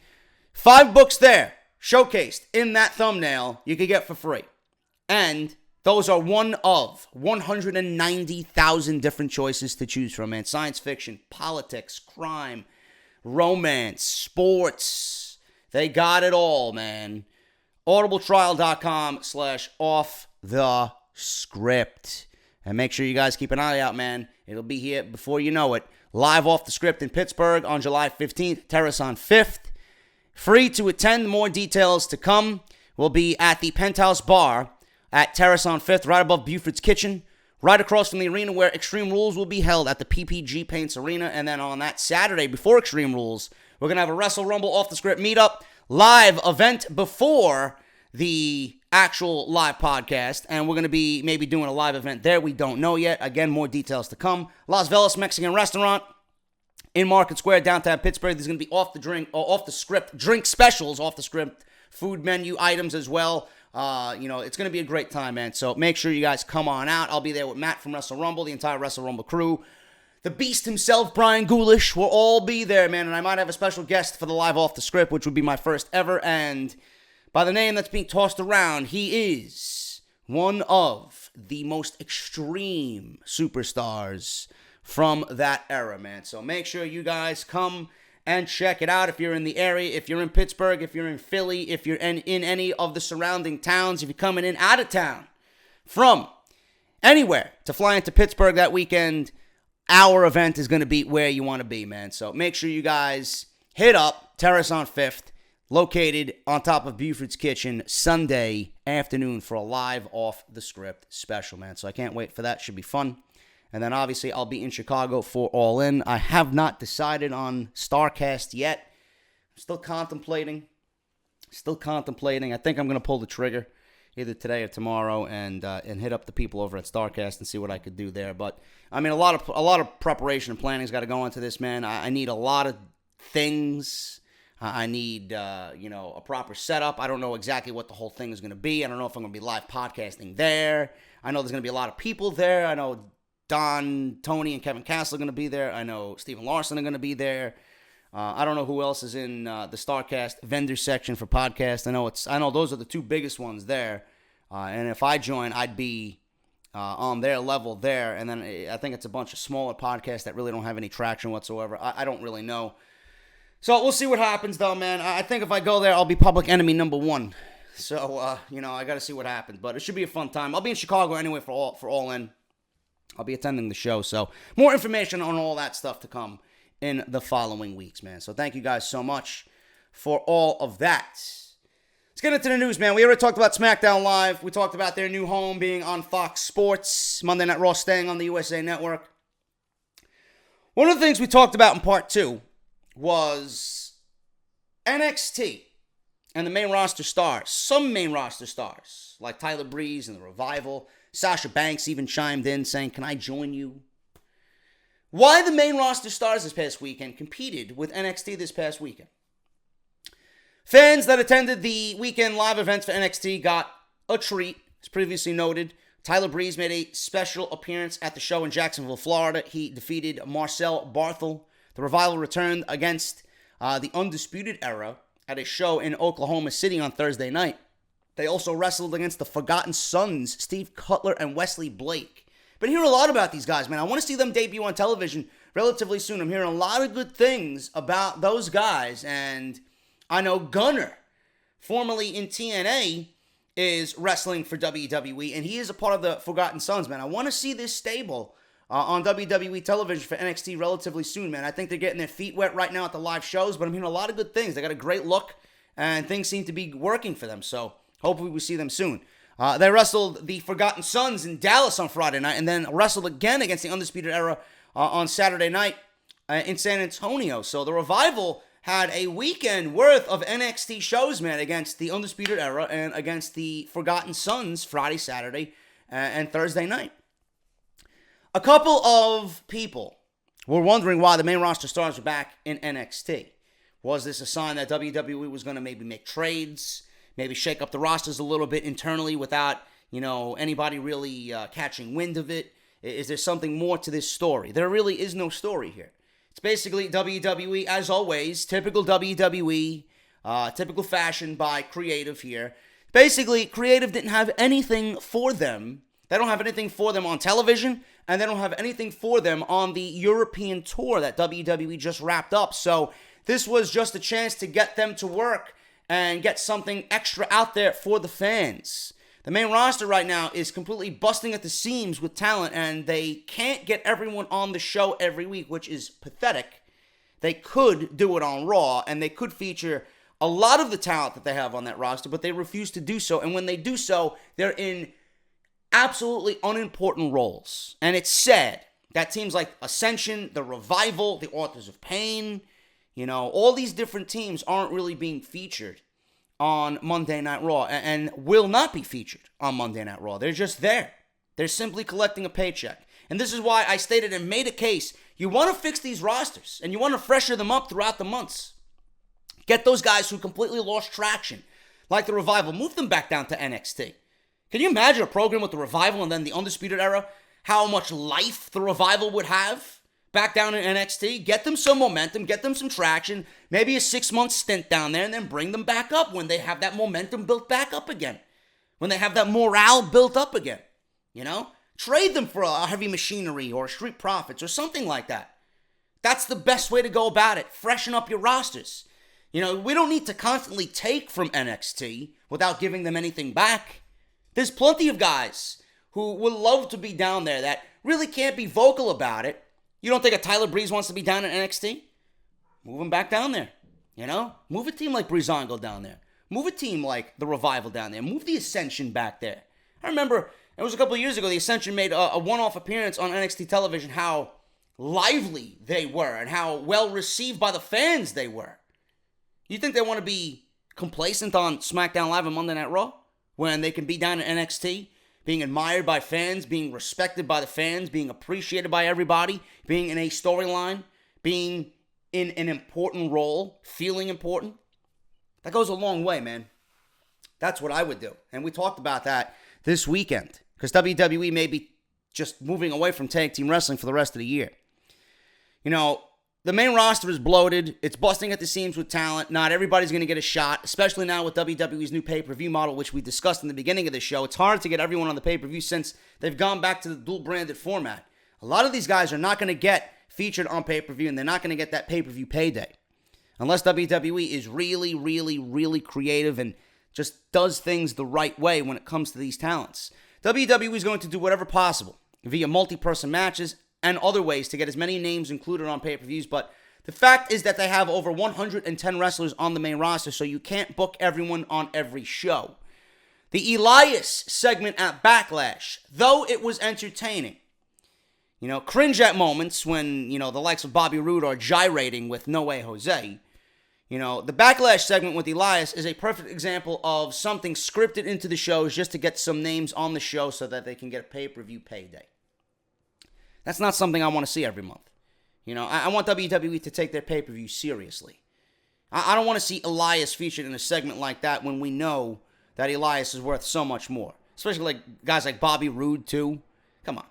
A: 5 books there, showcased in that thumbnail, you can get for free. And those are one of 190,000 different choices to choose from, man. Science fiction, politics, crime, romance, sports. They got it all, man. audibletrial.com/offthescript. And make sure you guys keep an eye out, man. It'll be here before you know it. Live Off the Script in Pittsburgh on July 15th. Terrace on 5th. Free to attend. More details to come. We'll be at the Penthouse Bar at Terrace on 5th, right above Buford's Kitchen, right across from the arena where Extreme Rules will be held at the PPG Paints Arena. And then on that Saturday before Extreme Rules, we're going to have a Wrestle Rumble Off the Script meetup, live event before the actual live podcast. And we're going to be maybe doing a live event there. We don't know yet. Again, more details to come. Las Vegas Mexican Restaurant in Market Square, downtown Pittsburgh. There's going to be off the script drink specials, off the script food menu items as well. It's going to be a great time, man. So make sure you guys come on out. I'll be there with Matt from Wrestle Rumble, the entire Wrestle Rumble crew. The Beast himself, Brian Ghoulish, will all be there, man. And I might have a special guest for the Live Off the Script, which would be my first ever. And by the name that's being tossed around, he is one of the most extreme superstars from that era, man. So make sure you guys come and check it out if you're in the area, if you're in Pittsburgh, if you're in Philly, if you're in any of the surrounding towns, if you're coming in out of town from anywhere to fly into Pittsburgh that weekend, our event is going to be where you want to be, man. So make sure you guys hit up Terrace on 5th, located on top of Buford's Kitchen, Sunday afternoon for a live off-the-script special, man. So I can't wait for that. Should be fun. And then obviously I'll be in Chicago for All In. I have not decided on StarCast yet. I'm still contemplating. I think I'm going to pull the trigger either today or tomorrow and hit up the people over at StarCast and see what I could do there. But I mean, a lot of preparation and planning's got to go into this, man. I need a lot of things. I need a proper setup. I don't know exactly what the whole thing is going to be. I don't know if I'm going to be live podcasting there. I know there's going to be a lot of people there. I know Don, Tony, and Kevin Castle are going to be there. I know Stephen Larson are going to be there. I don't know who else is in the StarCast vendor section for podcasts. I know those are the two biggest ones there. And if I join, I'd be on their level there. And then I think it's a bunch of smaller podcasts that really don't have any traction whatsoever. I don't really know. So we'll see what happens, though, man. I think if I go there, I'll be public enemy number one. So, I got to see what happens. But it should be a fun time. I'll be in Chicago anyway for All In. I'll be attending the show. So more information on all that stuff to come in the following weeks, man. So thank you guys so much for all of that. Let's get into the news, man. We already talked about SmackDown Live. We talked about their new home being on Fox Sports. Monday Night Raw staying on the USA Network. One of the things we talked about in part 2 was NXT and the main roster stars. Some main roster stars, like Tyler Breeze and The Revival. Sasha Banks even chimed in saying, "Can I join you?" Why the main roster stars this past weekend competed with NXT this past weekend. Fans that attended the weekend live events for NXT got a treat. As previously noted, Tyler Breeze made a special appearance at the show in Jacksonville, Florida. He defeated Marcel Barthel. The Revival returned against the Undisputed Era at a show in Oklahoma City on Thursday night. They also wrestled against the Forgotten Sons, Steve Cutler and Wesley Blake. Been hearing a lot about these guys, man. I want to see them debut on television relatively soon. I'm hearing a lot of good things about those guys. And I know Gunner, formerly in TNA, is wrestling for WWE. And he is a part of the Forgotten Sons, man. I want to see this stable on WWE television for NXT relatively soon, man. I think they're getting their feet wet right now at the live shows. But I'm hearing a lot of good things. They got a great look. And things seem to be working for them. So hopefully we see them soon. They wrestled the Forgotten Sons in Dallas on Friday night and then wrestled again against the Undisputed Era on Saturday night in San Antonio. So the Revival had a weekend worth of NXT shows, man, against the Undisputed Era and against the Forgotten Sons Friday, Saturday, and Thursday night. A couple of people were wondering why the main roster stars were back in NXT. Was this a sign that WWE was going to maybe make trades? Maybe shake up the rosters a little bit internally without, anybody really catching wind of it? Is there something more to this story? There really is no story here. It's basically WWE, as always, typical WWE, typical fashion by Creative here. Basically, Creative didn't have anything for them. They don't have anything for them on television, and they don't have anything for them on the European tour that WWE just wrapped up. So this was just a chance to get them to work and get something extra out there for the fans. The main roster right now is completely busting at the seams with talent, and they can't get everyone on the show every week, which is pathetic. They could do it on Raw, and they could feature a lot of the talent that they have on that roster, but they refuse to do so. And when they do so, they're in absolutely unimportant roles. And it's sad that teams like Ascension, The Revival, the Authors of Pain, all these different teams aren't really being featured on Monday Night Raw and will not be featured on Monday Night Raw. They're just there. They're simply collecting a paycheck. And this is why I stated and made a case. You want to fix these rosters and you want to freshen them up throughout the months. Get those guys who completely lost traction, like The Revival, move them back down to NXT. Can you imagine a program with The Revival and then the Undisputed Era? How much life The Revival would have? Back down in NXT, get them some momentum, get them some traction, maybe a 6-month stint down there, and then bring them back up when they have that momentum built back up again. When they have that morale built up again. Trade them for a Heavy Machinery or Street Profits or something like that. That's the best way to go about it. Freshen up your rosters. We don't need to constantly take from NXT without giving them anything back. There's plenty of guys who would love to be down there that really can't be vocal about it. You don't think a Tyler Breeze wants to be down in NXT? Move him back down there. You know? Move a team like Breezango down there. Move a team like the Revival down there. Move the Ascension back there. I remember, it was a couple of years ago, the Ascension made a one-off appearance on NXT television, how lively they were and how well received by the fans they were. You think they want to be complacent on SmackDown Live and Monday Night Raw when they can be down in NXT, being admired by fans, being respected by the fans, being appreciated by everybody, being in a storyline, being in an important role, feeling important? That goes a long way, man. That's what I would do. And we talked about that this weekend because WWE may be just moving away from tag team wrestling for the rest of the year. You know, the main roster is bloated. It's busting at the seams with talent. Not everybody's going to get a shot, especially now with WWE's new pay-per-view model, which we discussed in the beginning of the show. It's hard to get everyone on the pay-per-view since they've gone back to the dual-branded format. A lot of these guys are not going to get featured on pay-per-view, and they're not going to get that pay-per-view payday. Unless WWE is really, really, really creative and just does things the right way when it comes to these talents. WWE is going to do whatever possible via multi-person matches and other ways to get as many names included on pay-per-views, but the fact is that they have over 110 wrestlers on the main roster, so you can't book everyone on every show. The Elias segment at Backlash, though it was entertaining, you know, cringe at moments when, you know, the likes of Bobby Roode are gyrating with No Way Jose. You know, the Backlash segment with Elias is a perfect example of something scripted into the shows just to get some names on the show so that they can get a pay-per-view payday. That's not something I want to see every month. You know, I want WWE to take their pay-per-view seriously. I don't want to see Elias featured in a segment like that when we know that Elias is worth so much more. Especially like guys like Bobby Roode, too. Come on.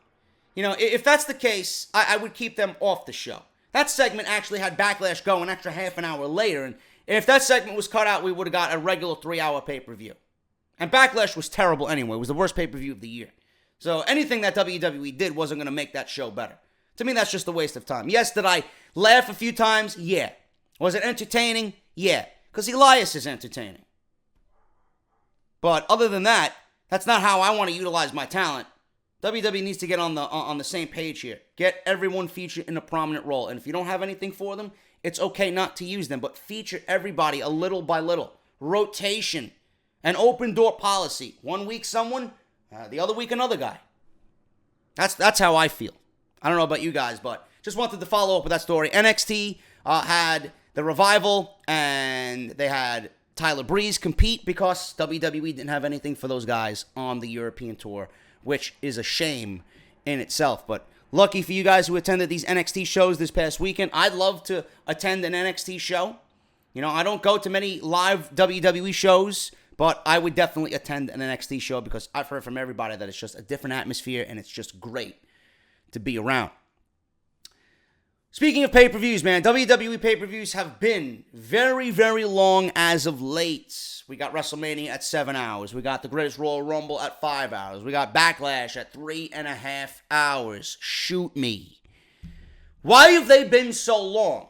A: You know, if that's the case, I would keep them off the show. That segment actually had Backlash go an extra half an hour later, and if that segment was cut out, we would have got a regular 3-hour pay-per-view. And Backlash was terrible anyway. It was the worst pay-per-view of the year. So anything that WWE did wasn't going to make that show better. To me, that's just a waste of time. Yes, did I laugh a few times? Yeah. Was it entertaining? Yeah. Because Elias is entertaining. But other than that, that's not how I want to utilize my talent. WWE needs to get on the same page here. Get everyone featured in a prominent role. And if you don't have anything for them, it's okay not to use them. But feature everybody a little by little. Rotation. An open door policy. 1 week someone, the other week another guy. That's how I feel. I don't know about you guys, but just wanted to follow up with that story. NXT had the Revival, and they had Tyler Breeze compete because WWE didn't have anything for those guys on the European tour, which is a shame in itself. But lucky for you guys who attended these NXT shows this past weekend. I'd love to attend an NXT show. You know, I don't go to many live WWE shows, but I would definitely attend an NXT show because I've heard from everybody that it's just a different atmosphere and it's just great to be around. Speaking of pay-per-views, man, WWE pay-per-views have been very, very long as of late. We got WrestleMania at 7 hours. We got the Greatest Royal Rumble at 5 hours. We got Backlash at 3.5 hours. Shoot me. Why have they been so long?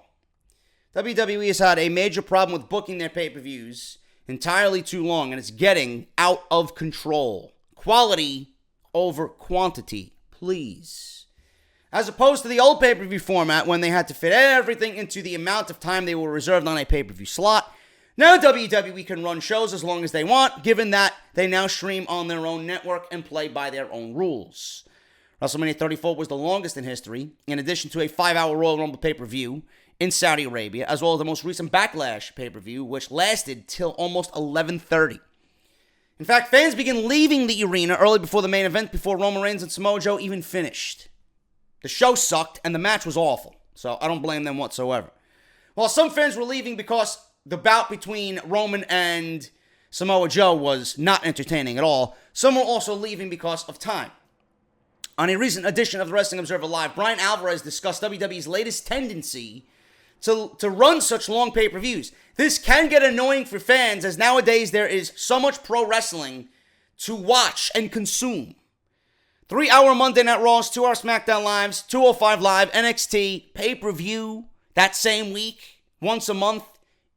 A: WWE has had a major problem with booking their pay-per-views entirely too long, and it's getting out of control. Quality over quantity, please. As opposed to the old pay-per-view format when they had to fit everything into the amount of time they were reserved on a pay-per-view slot. Now WWE can run shows as long as they want, given that they now stream on their own network and play by their own rules. WrestleMania 34 was the longest in history, in addition to a 5-hour Royal Rumble pay-per-view in Saudi Arabia, as well as the most recent Backlash pay-per-view, which lasted till almost 11:30. In fact, fans began leaving the arena early before the main event, before Roman Reigns and Samoa Joe even finished. The show sucked, and the match was awful, so I don't blame them whatsoever. While some fans were leaving because the bout between Roman and Samoa Joe was not entertaining at all, some were also leaving because of time. On a recent edition of the Wrestling Observer Live, Brian Alvarez discussed WWE's latest tendency to run such long pay-per-views. This can get annoying for fans, as nowadays there is so much pro wrestling to watch and consume. 3-hour Monday Night Raws, 2-hour SmackDown Lives, 205 Live, NXT, pay-per-view that same week, once a month,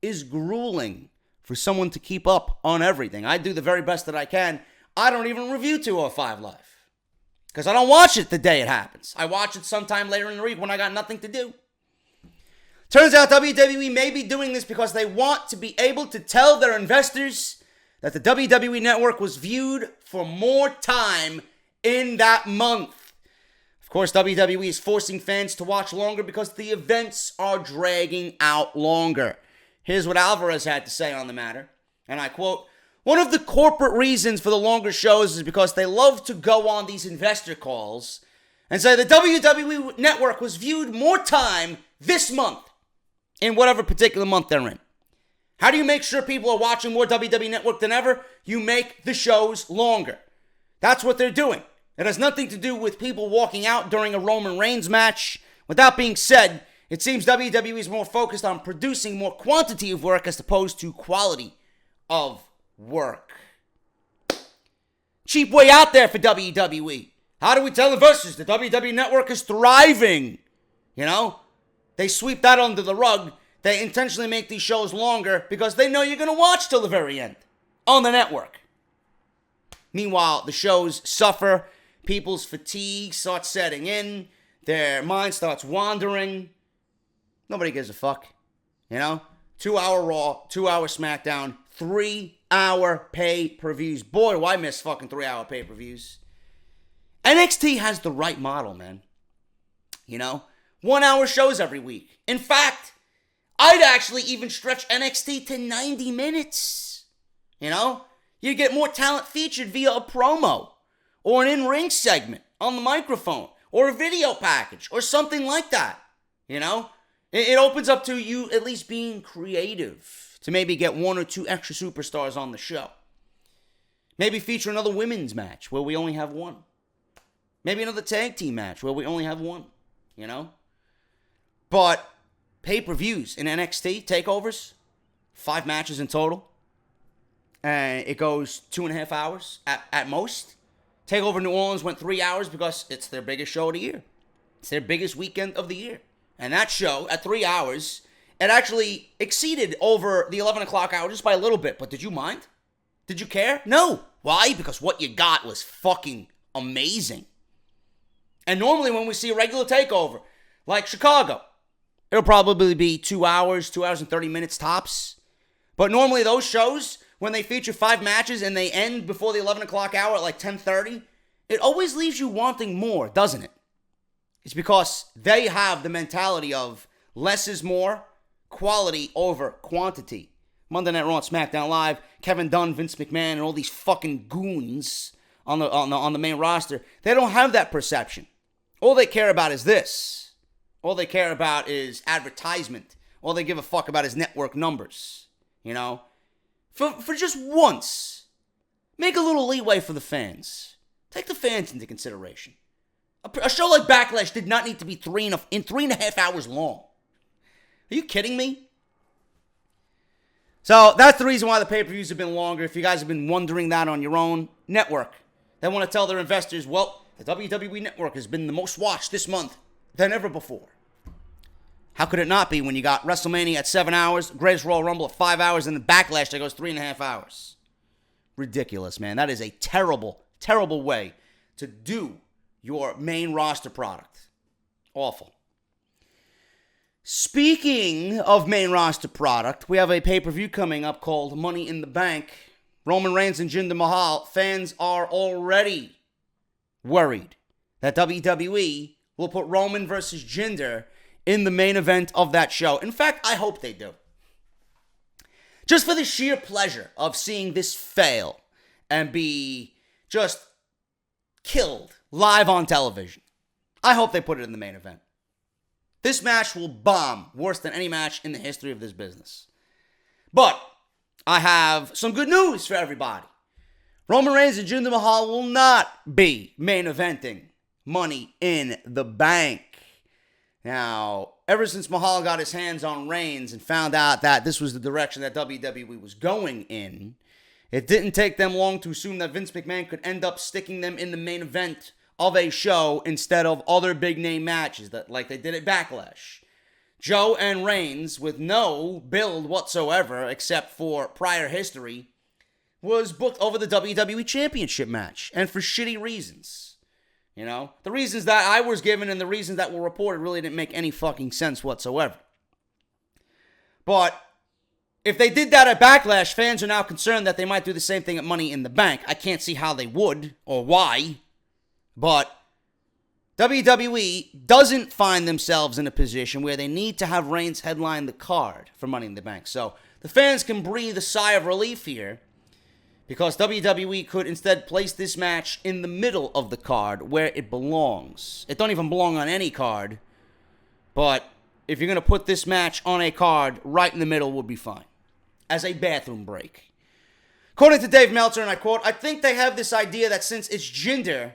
A: is grueling for someone to keep up on everything. I do the very best that I can. I don't even review 205 Live because I don't watch it the day it happens. I watch it sometime later in the week when I got nothing to do. Turns out WWE may be doing this because they want to be able to tell their investors that the WWE Network was viewed for more time in that month. Of course, WWE is forcing fans to watch longer because the events are dragging out longer. Here's what Alvarez had to say on the matter, and I quote, "One of the corporate reasons for the longer shows is because they love to go on these investor calls and say the WWE Network was viewed more time this month in whatever particular month they're in. How do you make sure people are watching more WWE Network than ever? You make the shows longer. That's what they're doing. It has nothing to do with people walking out during a Roman Reigns match. With that being said, it seems WWE is more focused on producing more quantity of work as opposed to quality of work." Cheap way out there for WWE. How do we tell investors the WWE Network is thriving? You know? They sweep that under the rug. They intentionally make these shows longer because they know you're going to watch till the very end on the network. Meanwhile, the shows suffer. People's fatigue starts setting in. Their mind starts wandering. Nobody gives a fuck. You know? 2-hour Raw, 2-hour SmackDown, 3-hour pay-per-views. Boy, do I miss fucking 3-hour pay-per-views. NXT has the right model, man. You know? 1-hour shows every week. In fact, I'd actually even stretch NXT to 90 minutes. You know? You get more talent featured via a promo or an in-ring segment on the microphone or a video package or something like that. You know? It opens up to you at least being creative to maybe get 1 or 2 extra superstars on the show. Maybe feature another women's match where we only have one. Maybe another tag team match where we only have one. You know? But pay-per-views in NXT, takeovers, 5 matches in total. And it goes 2.5 hours at most. TakeOver New Orleans went 3 hours because it's their biggest show of the year. It's their biggest weekend of the year. And that show, at 3 hours, it actually exceeded over the 11 o'clock hour just by a little bit. But did you mind? Did you care? No. Why? Because what you got was fucking amazing. And normally when we see a regular takeover, like Chicago, it'll probably be 2 hours, 2 hours and 30 minutes tops. But normally those shows, when they feature 5 matches and they end before the 11 o'clock hour at like 10:30, it always leaves you wanting more, doesn't it? It's because they have the mentality of less is more, quality over quantity. Monday Night Raw and SmackDown Live, Kevin Dunn, Vince McMahon, and all these fucking goons on the main roster, they don't have that perception. All they care about is this. All they care about is advertisement. All they give a fuck about is network numbers. You know? For just once, make a little leeway for the fans. Take the fans into consideration. A show like Backlash did not need to be 3.5 hours long. Are you kidding me? So that's the reason why the pay-per-views have been longer. If you guys have been wondering that on your own, network. They want to tell their investors, well, the WWE Network has been the most watched this month than ever before. How could it not be when you got WrestleMania at 7 hours, Greatest Royal Rumble at 5 hours, and the Backlash that goes 3.5 hours? Ridiculous, man. That is a terrible, terrible way to do your main roster product. Awful. Speaking of main roster product, we have a pay-per-view coming up called Money in the Bank. Roman Reigns and Jinder Mahal. Fans are already worried that WWE will put Roman versus Jinder in the main event of that show. In fact, I hope they do. Just for the sheer pleasure of seeing this fail and be just killed live on television. I hope they put it in the main event. This match will bomb worse than any match in the history of this business. But I have some good news for everybody. Roman Reigns and Jinder Mahal will not be main eventing Money in the Bank. Now, ever since Mahal got his hands on Reigns and found out that this was the direction that WWE was going in, it didn't take them long to assume that Vince McMahon could end up sticking them in the main event of a show instead of other big name matches that like they did at Backlash. Joe and Reigns, with no build whatsoever except for prior history, was booked over the WWE Championship match, and for shitty reasons. You know, the reasons that I was given and the reasons that were reported really didn't make any fucking sense whatsoever. But if they did that at Backlash, fans are now concerned that they might do the same thing at Money in the Bank. I can't see how they would or why. But WWE doesn't find themselves in a position where they need to have Reigns headline the card for Money in the Bank. So the fans can breathe a sigh of relief here, because WWE could instead place this match in the middle of the card where it belongs. It don't even belong on any card, but if you're going to put this match on a card, right in the middle would be fine, as a bathroom break. According to Dave Meltzer, and I quote, "I think they have this idea that since it's Jinder,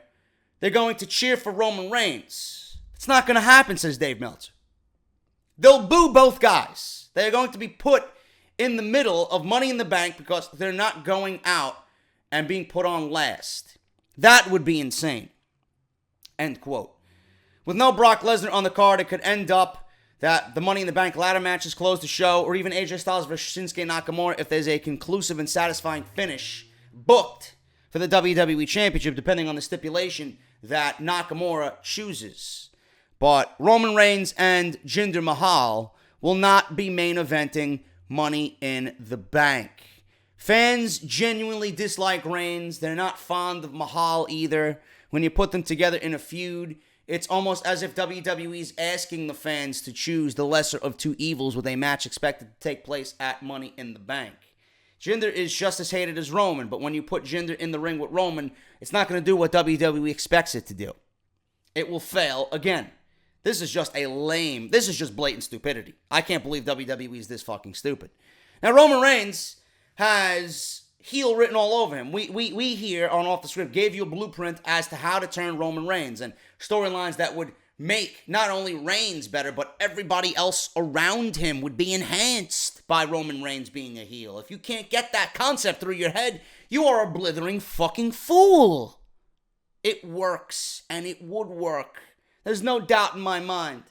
A: they're going to cheer for Roman Reigns. It's not going to happen," says Dave Meltzer. They'll boo both guys. They're going to be put in the middle of Money in the Bank because they're not going out and being put on last. That would be insane. End quote. With no Brock Lesnar on the card, it could end up that the Money in the Bank ladder matches close the show, or even AJ Styles versus Shinsuke Nakamura if there's a conclusive and satisfying finish booked for the WWE Championship, depending on the stipulation that Nakamura chooses. But Roman Reigns and Jinder Mahal will not be main eventing Money in the Bank. Fans genuinely dislike Reigns. They're not fond of Mahal either. When you put them together in a feud, it's almost as if WWE's asking the fans to choose the lesser of two evils with a match expected to take place at Money in the Bank. Jinder is just as hated as Roman, but when you put Jinder in the ring with Roman, it's not going to do what WWE expects it to do. It will fail again. This is just blatant stupidity. I can't believe WWE is this fucking stupid. Now, Roman Reigns has heel written all over him. We here on Off the Script gave you a blueprint as to how to turn Roman Reigns and storylines that would make not only Reigns better, but everybody else around him would be enhanced by Roman Reigns being a heel. If you can't get that concept through your head, you are a blithering fucking fool. It works, and it would work. There's no doubt in my mind.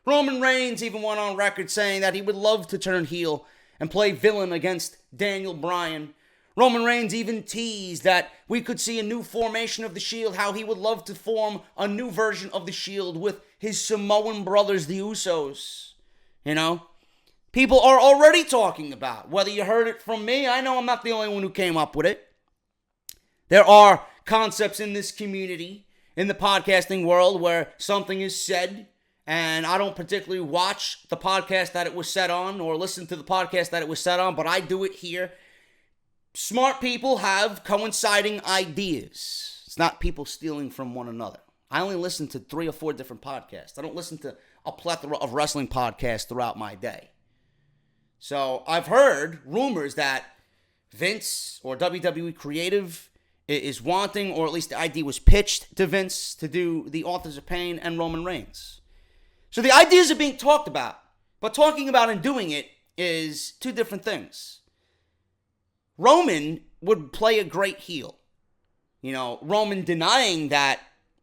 A: Roman Reigns even went on record saying that he would love to turn heel and play villain against Daniel Bryan. Roman Reigns even teased that we could see a new formation of the Shield, how he would love to form a new version of the Shield with his Samoan brothers, the Usos. You know? People are already talking about, whether you heard it from me, I know I'm not the only one who came up with it. There are concepts in this community, in the podcasting world, where something is said, and I don't particularly watch the podcast that it was said on or listen to the podcast that it was said on, but I do it here. Smart people have coinciding ideas. It's not people stealing from one another. I only listen to 3 or 4 different podcasts. I don't listen to a plethora of wrestling podcasts throughout my day. So I've heard rumors that Vince or WWE Creative is wanting, or at least the idea was pitched to Vince to do the Authors of Pain and Roman Reigns. So the ideas are being talked about, but talking about and doing it is 2 different things. Roman would play a great heel. You know, Roman denying that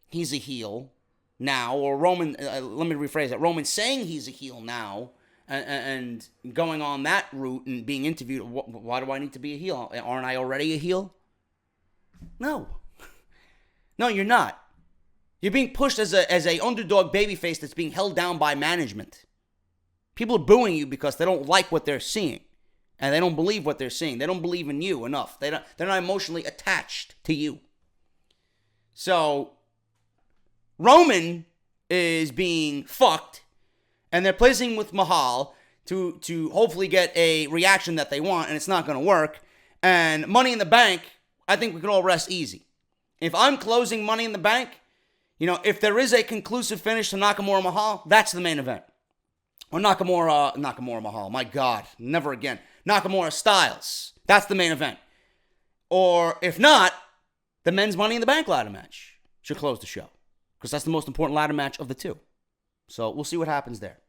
A: he's a heel now, or Roman, let me rephrase that, Roman saying he's a heel now, and going on that route and being interviewed, why do I need to be a heel? Aren't I already a heel? No. No, you're not. You're being pushed as a underdog babyface that's being held down by management. People are booing you because they don't like what they're seeing. And they don't believe what they're seeing. They don't believe in you enough. They're not emotionally attached to you. So, Roman is being fucked, and they're placing with Mahal to hopefully get a reaction that they want, and it's not going to work. And Money in the Bank, I think we can all rest easy. If I'm closing Money in the Bank, you know, if there is a conclusive finish to Nakamura Mahal, that's the main event. Or Nakamura Mahal, my God, never again. Nakamura Styles, that's the main event. Or if not, the men's Money in the Bank ladder match should close the show, because that's the most important ladder match of the 2. So we'll see what happens there.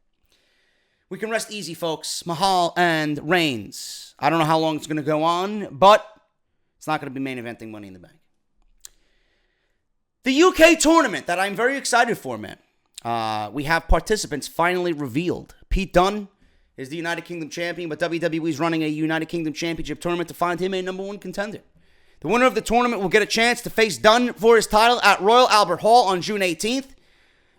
A: We can rest easy, folks. Mahal and Reigns. I don't know how long it's going to go on, but it's not going to be main eventing Money in the Bank. The UK tournament that I'm very excited for, man. We have participants finally revealed. Pete Dunne is the United Kingdom champion, but WWE is running a United Kingdom Championship tournament to find him a number 1 contender. The winner of the tournament will get a chance to face Dunne for his title at Royal Albert Hall on June 18th.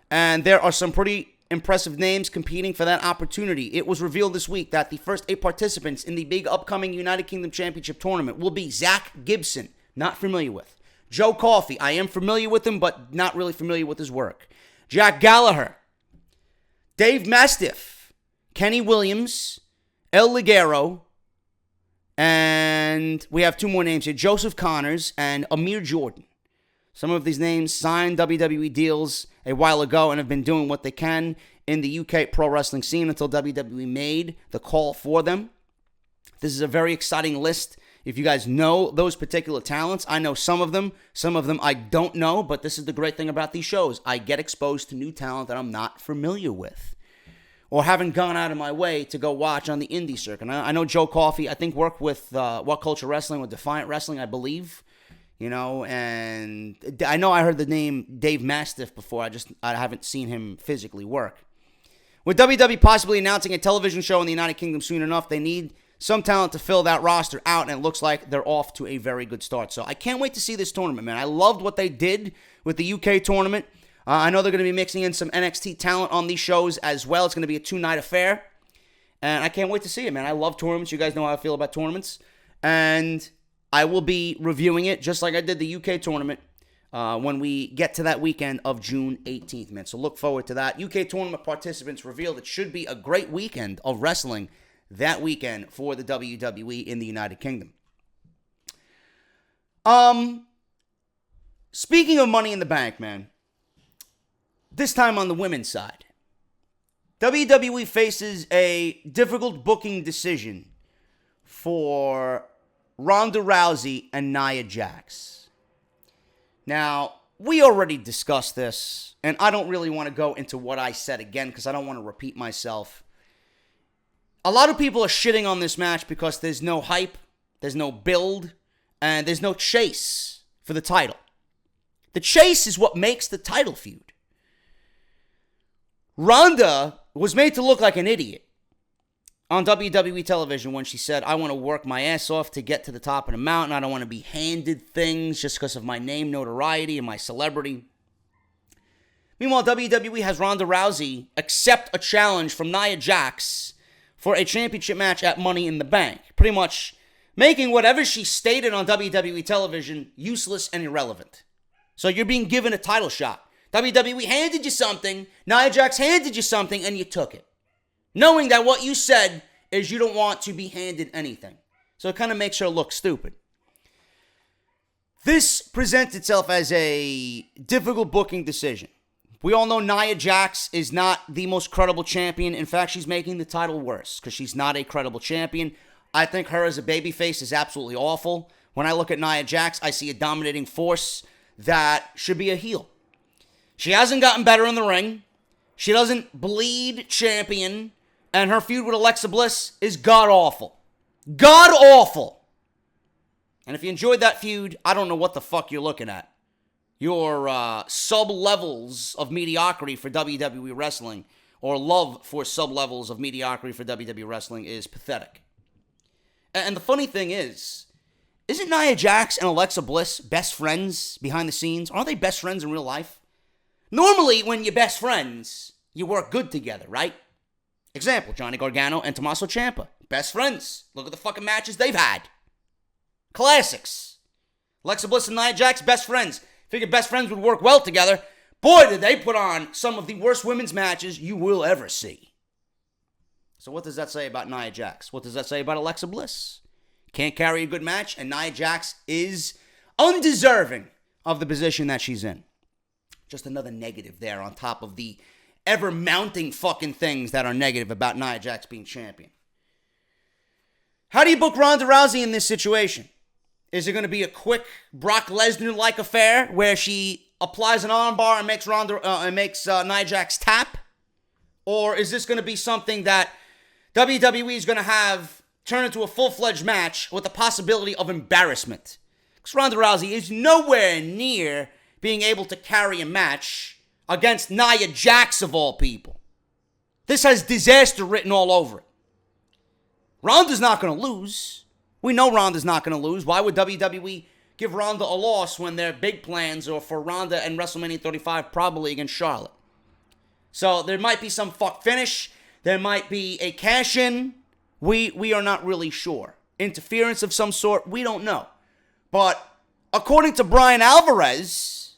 A: And there are some pretty impressive names competing for that opportunity. It was revealed this week that the first 8 participants in the big upcoming United Kingdom Championship tournament will be Zach Gibson, not familiar with. Joe Coffey, I am familiar with him, but not really familiar with his work. Jack Gallagher, Dave Mastiff, Kenny Williams, El Ligero, and we have 2 more names here, Joseph Connors and Amir Jordan. Some of these names signed WWE deals a while ago and have been doing what they can in the UK pro wrestling scene until WWE made the call for them. This is a very exciting list. If you guys know those particular talents, I know some of them I don't know, but this is the great thing about these shows. I get exposed to new talent that I'm not familiar with or haven't gone out of my way to go watch on the indie circuit. I know Joe Coffey, I think, worked with What Culture Wrestling, with Defiant Wrestling, I believe. You know, and I know I heard the name Dave Mastiff before. I haven't seen him physically work. With WWE possibly announcing a television show in the United Kingdom soon enough, they need some talent to fill that roster out, and it looks like they're off to a very good start. So I can't wait to see this tournament, man. I loved what they did with the UK tournament. I know they're going to be mixing in some NXT talent on these shows as well. It's going to be a 2-night affair, and I can't wait to see it, man. I love tournaments. You guys know how I feel about tournaments, and I will be reviewing it just like I did the UK tournament when we get to that weekend of June 18th, man. So look forward to that. UK tournament participants revealed. It should be a great weekend of wrestling that weekend for the WWE in the United Kingdom. Speaking of Money in the Bank, man, this time on the women's side, WWE faces a difficult booking decision for Ronda Rousey and Nia Jax. Now, we already discussed this, and I don't really want to go into what I said again because I don't want to repeat myself. A lot of people are shitting on this match because there's no hype, there's no build, and there's no chase for the title. The chase is what makes the title feud. Ronda was made to look like an idiot on WWE television when she said, I want to work my ass off to get to the top of the mountain. I don't want to be handed things just because of my name, notoriety, and my celebrity. Meanwhile, WWE has Ronda Rousey accept a challenge from Nia Jax for a championship match at Money in the Bank, pretty much making whatever she stated on WWE television useless and irrelevant. So you're being given a title shot. WWE handed you something, Nia Jax handed you something, and you took it, knowing that what you said is you don't want to be handed anything. So it kind of makes her look stupid. This presents itself as a difficult booking decision. We all know Nia Jax is not the most credible champion. In fact, she's making the title worse because she's not a credible champion. I think her as a babyface is absolutely awful. When I look at Nia Jax, I see a dominating force that should be a heel. She hasn't gotten better in the ring. She doesn't bleed champion. And her feud with Alexa Bliss is god-awful. God-awful. And if you enjoyed that feud, I don't know what the fuck you're looking at. Your sub-levels of mediocrity for WWE Wrestling, or love for sub-levels of mediocrity for WWE Wrestling, is pathetic. And the funny thing is, isn't Nia Jax and Alexa Bliss best friends behind the scenes? Aren't they best friends in real life? Normally, when you're best friends, you work good together, right? Example, Johnny Gargano and Tommaso Ciampa. Best friends. Look at the fucking matches they've had. Classics. Alexa Bliss and Nia Jax, best friends. Figured best friends would work well together. Boy, did they put on some of the worst women's matches you will ever see. So what does that say about Nia Jax? What does that say about Alexa Bliss? Can't carry a good match, and Nia Jax is undeserving of the position that she's in. Just another negative there on top of the ever-mounting fucking things that are negative about Nia Jax being champion. How do you book Ronda Rousey in this situation? Is it going to be a quick Brock Lesnar-like affair where she applies an armbar and makes Nia Jax tap? Or is this going to be something that WWE is going to have turn into a full-fledged match with the possibility of embarrassment? Because Ronda Rousey is nowhere near being able to carry a match against Nia Jax of all people. This has disaster written all over it. Ronda's not going to lose. We know Ronda's not going to lose. Why would WWE give Ronda a loss when their big plans are for Ronda and WrestleMania 35 probably against Charlotte? So there might be some fuck finish. There might be a cash-in. We are not really sure. Interference of some sort, we don't know. But according to Brian Alvarez,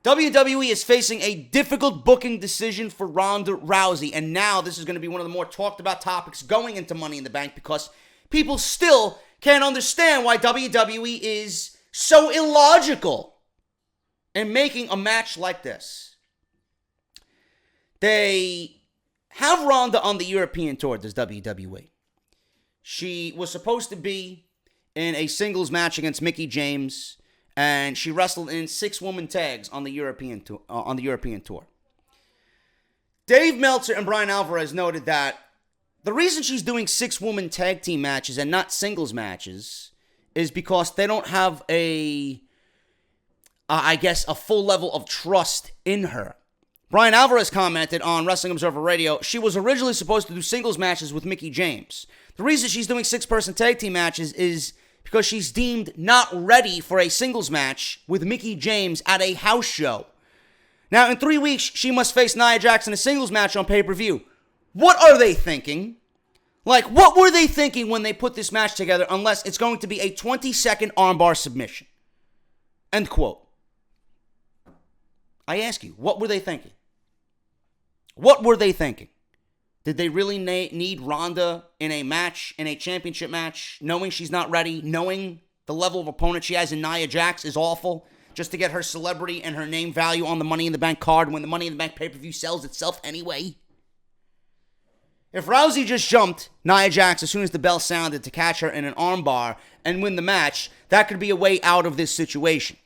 A: WWE is facing a difficult booking decision for Ronda Rousey. And now this is going to be one of the more talked about topics going into Money in the Bank, because people still can't understand why WWE is so illogical in making a match like this. They have Ronda on the European tour, does WWE. She was supposed to be in a singles match against Mickie James, and she wrestled in 6-woman tags on the European tour. Dave Meltzer and Brian Alvarez noted that the reason she's doing 6-woman tag team matches and not singles matches is because they don't have a full level of trust in her. Brian Alvarez commented on Wrestling Observer Radio, she was originally supposed to do singles matches with Mickie James. The reason she's doing 6-person tag team matches is because she's deemed not ready for a singles match with Mickie James at a house show. Now, in 3 weeks, she must face Nia Jax in a singles match on pay-per-view. What are they thinking? Like, what were they thinking when they put this match together, unless it's going to be a 20-second armbar submission? End quote. I ask you, what were they thinking? What were they thinking? Did they really need Ronda in a match, in a championship match, knowing she's not ready, knowing the level of opponent she has in Nia Jax is awful, just to get her celebrity and her name value on the Money in the Bank card when the Money in the Bank pay-per-view sells itself anyway? If Rousey just jumped Nia Jax as soon as the bell sounded to catch her in an armbar and win the match, that could be a way out of this situation.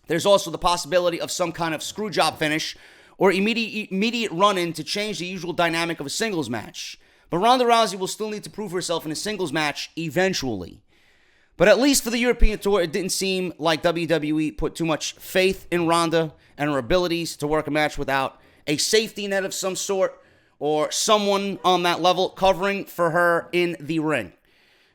A: There's also the possibility of some kind of screwjob finish or immediate run-in to change the usual dynamic of a singles match. But Ronda Rousey will still need to prove herself in a singles match eventually. But at least for the European tour, it didn't seem like WWE put too much faith in Ronda and her abilities to work a match without a safety net of some sort or someone on that level covering for her in the ring.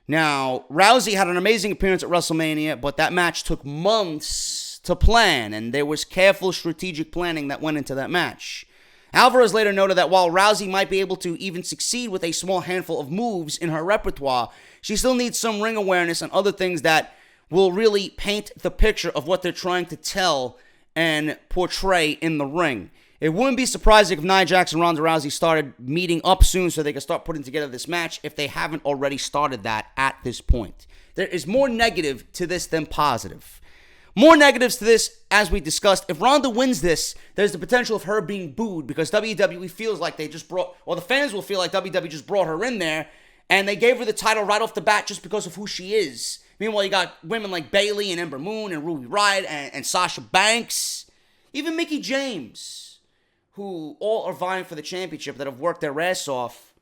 A: Now, Rousey had an amazing appearance at WrestleMania, but that match took months to plan, and there was careful strategic planning that went into that match. Alvarez later noted that while Rousey might be able to even succeed with a small handful of moves in her repertoire, she still needs some ring awareness and other things that will really paint the picture of what they're trying to tell and portray in the ring. It wouldn't be surprising if Nia Jax and Ronda Rousey started meeting up soon so they could start putting together this match if they haven't already started that at this point. There is more negative to this than positive. More negatives to this, as we discussed. If Ronda wins this, there's the potential of her being booed because WWE feels like they just brought, or the fans will feel like WWE just brought her in there and they gave her the title right off the bat just because of who she is. Meanwhile, you got women like Bayley and Ember Moon and Ruby Riott and Sasha Banks, even Mickie James, who all are vying for the championship that have worked their ass off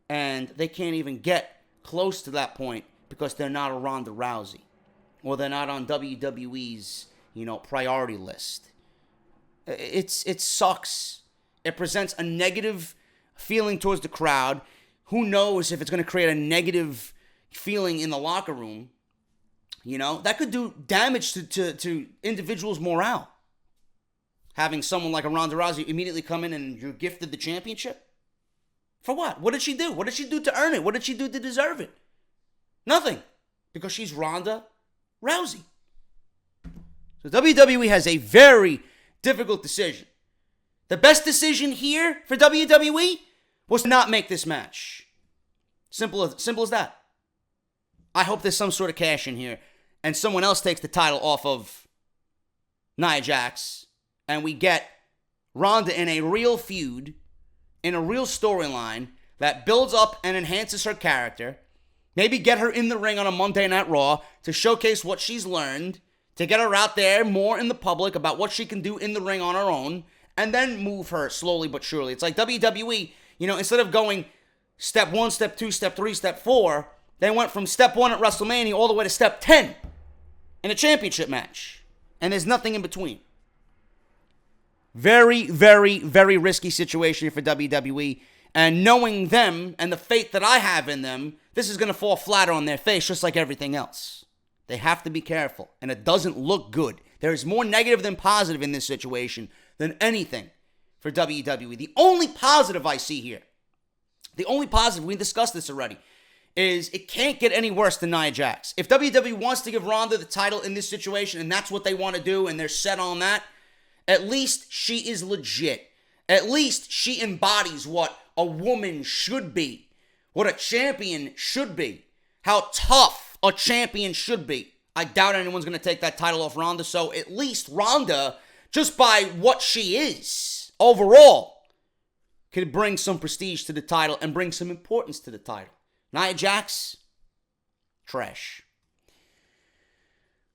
A: and they can't even get close to that point because they're not a Ronda Rousey. Or they're not on WWE's, priority list. It sucks. It presents a negative feeling towards the crowd. Who knows if it's going to create a negative feeling in the locker room. That could do damage to individuals' morale. Having someone like a Ronda Rousey immediately come in and you're gifted the championship. For what? What did she do? What did she do to earn it? What did she do to deserve it? Nothing. Because she's Ronda Rousey. So WWE has a very difficult decision. The best decision here for WWE was to not make this match. Simple as that. I hope there's some sort of cash in here and someone else takes the title off of Nia Jax and we get Ronda in a real feud, in a real storyline that builds up and enhances her character. Maybe get her in the ring on a Monday Night Raw to showcase what she's learned, to get her out there more in the public about what she can do in the ring on her own, and then move her slowly but surely. It's like WWE, instead of going step 1, step 2, step 3, step 4, they went from step 1 at WrestleMania all the way to step 10 in a championship match. And there's nothing in between. Very, very, very risky situation for WWE. And knowing them and the faith that I have in them, this is going to fall flatter on their face just like everything else. They have to be careful, and it doesn't look good. There is more negative than positive in this situation than anything for WWE. The only positive I see here, the only positive, we discussed this already, is it can't get any worse than Nia Jax. If WWE wants to give Ronda the title in this situation, and that's what they want to do, and they're set on that, at least she is legit. At least she embodies what a woman should be, what a champion should be, how tough a champion should be. I doubt anyone's going to take that title off Ronda, so at least Ronda, just by what she is overall, could bring some prestige to the title and bring some importance to the title. Nia Jax, trash.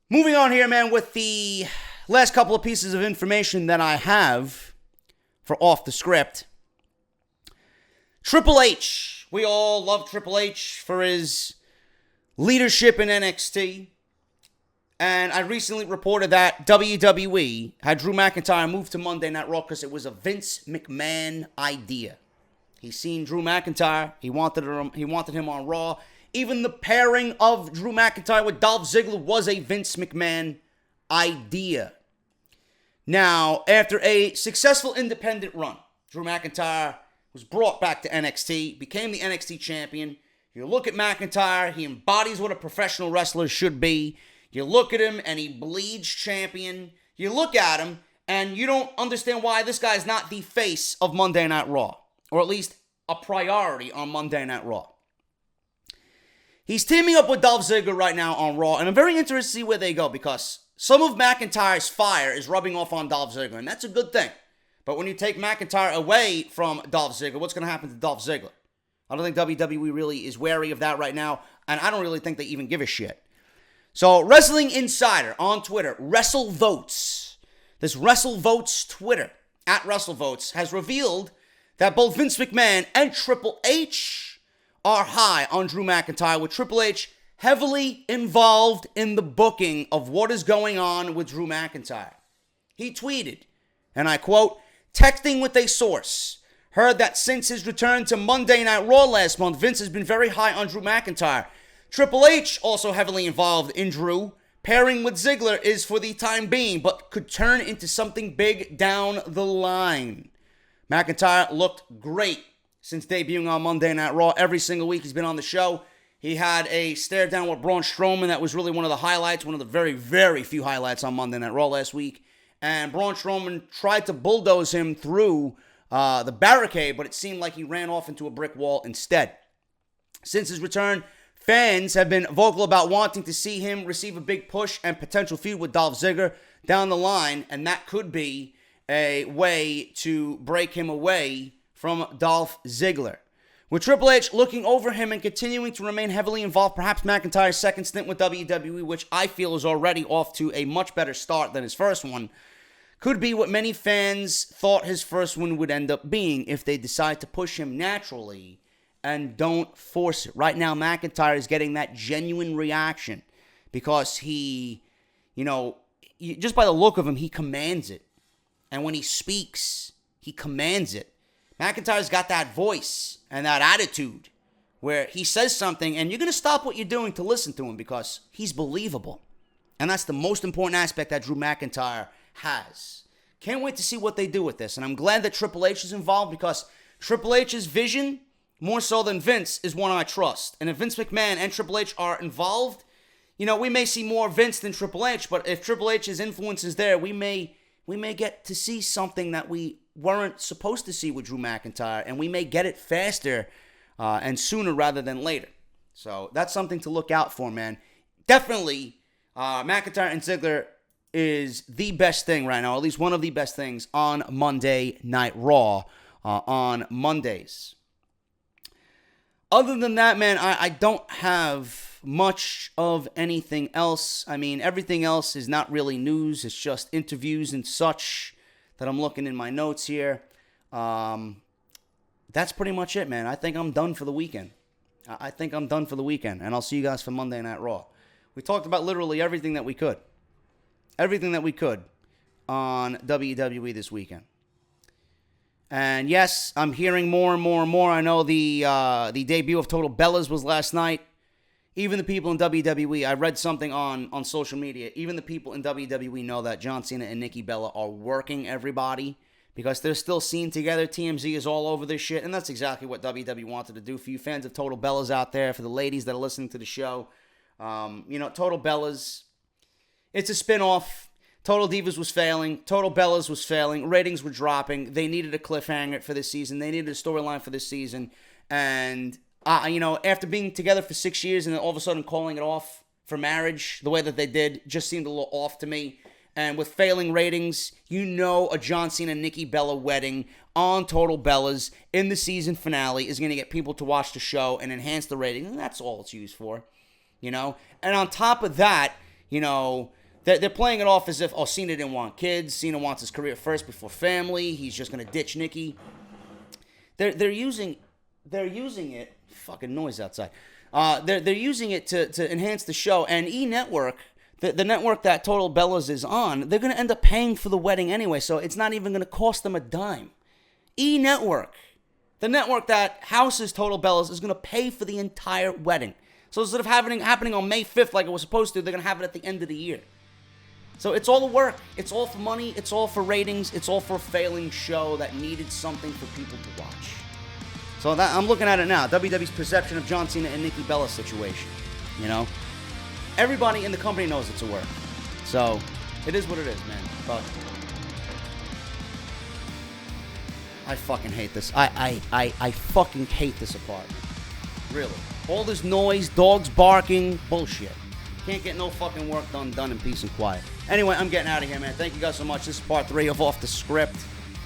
A: Moving on here, man, with the last couple of pieces of information that I have for Off the Script. Triple H. We all love Triple H for his leadership in NXT. And I recently reported that WWE had Drew McIntyre move to Monday Night Raw because it was a Vince McMahon idea. He's seen Drew McIntyre. He wanted him on Raw. Even the pairing of Drew McIntyre with Dolph Ziggler was a Vince McMahon idea. Now, after a successful independent run, Drew McIntyre was brought back to NXT, became the NXT champion. You look at McIntyre, he embodies what a professional wrestler should be. You look at him and he bleeds champion. You look at him and you don't understand why this guy is not the face of Monday Night Raw. Or at least a priority on Monday Night Raw. He's teaming up with Dolph Ziggler right now on Raw, and I'm very interested to see where they go because some of McIntyre's fire is rubbing off on Dolph Ziggler, and that's a good thing. But when you take McIntyre away from Dolph Ziggler, what's going to happen to Dolph Ziggler? I don't think WWE really is wary of that right now, and I don't really think they even give a shit. So, Wrestling Insider on Twitter, WrestleVotes, this WrestleVotes Twitter, at WrestleVotes, has revealed that both Vince McMahon and Triple H are high on Drew McIntyre, with Triple H heavily involved in the booking of what is going on with Drew McIntyre. He tweeted, and I quote, "Texting with a source. Heard that since his return to Monday Night Raw last month, Vince has been very high on Drew McIntyre. Triple H also heavily involved in Drew. Pairing with Ziggler is for the time being, but could turn into something big down the line." McIntyre looked great since debuting on Monday Night Raw. Every single week he's been on the show. He had a stare down with Braun Strowman that was really one of the highlights, one of the very, very few highlights on Monday Night Raw last week. And Braun Strowman tried to bulldoze him through the barricade, but it seemed like he ran off into a brick wall instead. Since his return, fans have been vocal about wanting to see him receive a big push and potential feud with Dolph Ziggler down the line, and that could be a way to break him away from Dolph Ziggler. With Triple H looking over him and continuing to remain heavily involved, perhaps McIntyre's second stint with WWE, which I feel is already off to a much better start than his first one, could be what many fans thought his first one would end up being if they decide to push him naturally and don't force it. Right now, McIntyre is getting that genuine reaction because he, just by the look of him, he commands it. And when he speaks, he commands it. McIntyre's got that voice and that attitude where he says something and you're going to stop what you're doing to listen to him because he's believable. And that's the most important aspect that Drew McIntyre has. Can't wait to see what they do with this. And I'm glad that Triple H is involved because Triple H's vision, more so than Vince, is one I trust. And if Vince McMahon and Triple H are involved, we may see more Vince than Triple H, but if Triple H's influence is there, we may get to see something that we weren't supposed to see with Drew McIntyre, and we may get it faster and sooner rather than later. So that's something to look out for, man. Definitely, McIntyre and Ziggler is the best thing right now, at least one of the best things on Monday Night Raw on Mondays. Other than that, man, I don't have much of anything else. I mean, everything else is not really news. It's just interviews and such that I'm looking in my notes here. That's pretty much it, man. I think I'm done for the weekend. And I'll see you guys for Monday Night Raw. We talked about literally everything that we could. Everything that we could on WWE this weekend. And yes, I'm hearing more and more and more. I know the debut of Total Bellas was last night. Even the people in WWE, I read something on social media, even the people in WWE know that John Cena and Nikki Bella are working everybody because they're still seen together. TMZ is all over this shit, and that's exactly what WWE wanted to do. For you fans of Total Bellas out there, for the ladies that are listening to the show, Total Bellas, it's a spinoff. Total Divas was failing. Total Bellas was failing. Ratings were dropping. They needed a cliffhanger for this season. They needed a storyline for this season. And, after being together for 6 years and then all of a sudden calling it off for marriage, the way that they did just seemed a little off to me. And with failing ratings, a John Cena Nikki Bella wedding on Total Bellas in the season finale is going to get people to watch the show and enhance the ratings. And that's all it's used for, And on top of that, they're playing it off as if, Cena didn't want kids. Cena wants his career first before family. He's just going to ditch Nikki. They're using it. Fucking noise outside. They're using it to enhance the show. And E-Network, the network that Total Bellas is on, they're going to end up paying for the wedding anyway. So it's not even going to cost them a dime. E-Network, the network that houses Total Bellas, is going to pay for the entire wedding. So instead of happening on May 5th like it was supposed to, they're going to have it at the end of the year. So it's all the work. It's all for money. It's all for ratings. It's all for a failing show that needed something for people to watch. So I'm looking at it now. WWE's perception of John Cena and Nikki Bella situation. Everybody in the company knows it's a work. So it is what it is, man. But I fucking hate this. I fucking hate this apartment. Really. All this noise, dogs barking, bullshit. Can't get no fucking work done in peace and quiet. Anyway, I'm getting out of here, man. Thank you guys so much. This is part 3 of Off the Script.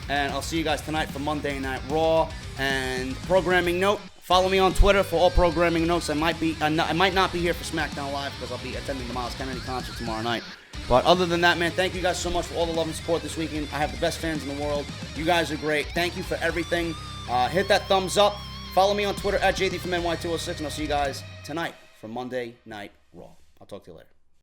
A: And I'll see you guys tonight for Monday Night Raw. And programming note, follow me on Twitter for all programming notes. I might not be here for SmackDown Live because I'll be attending the Miles Kennedy concert tomorrow night. But other than that, man, thank you guys so much for all the love and support this weekend. I have the best fans in the world. You guys are great. Thank you for everything. Hit that thumbs up. Follow me on Twitter at JDFROMNY206, and I'll see you guys tonight for Monday Night Raw. I'll talk to you later.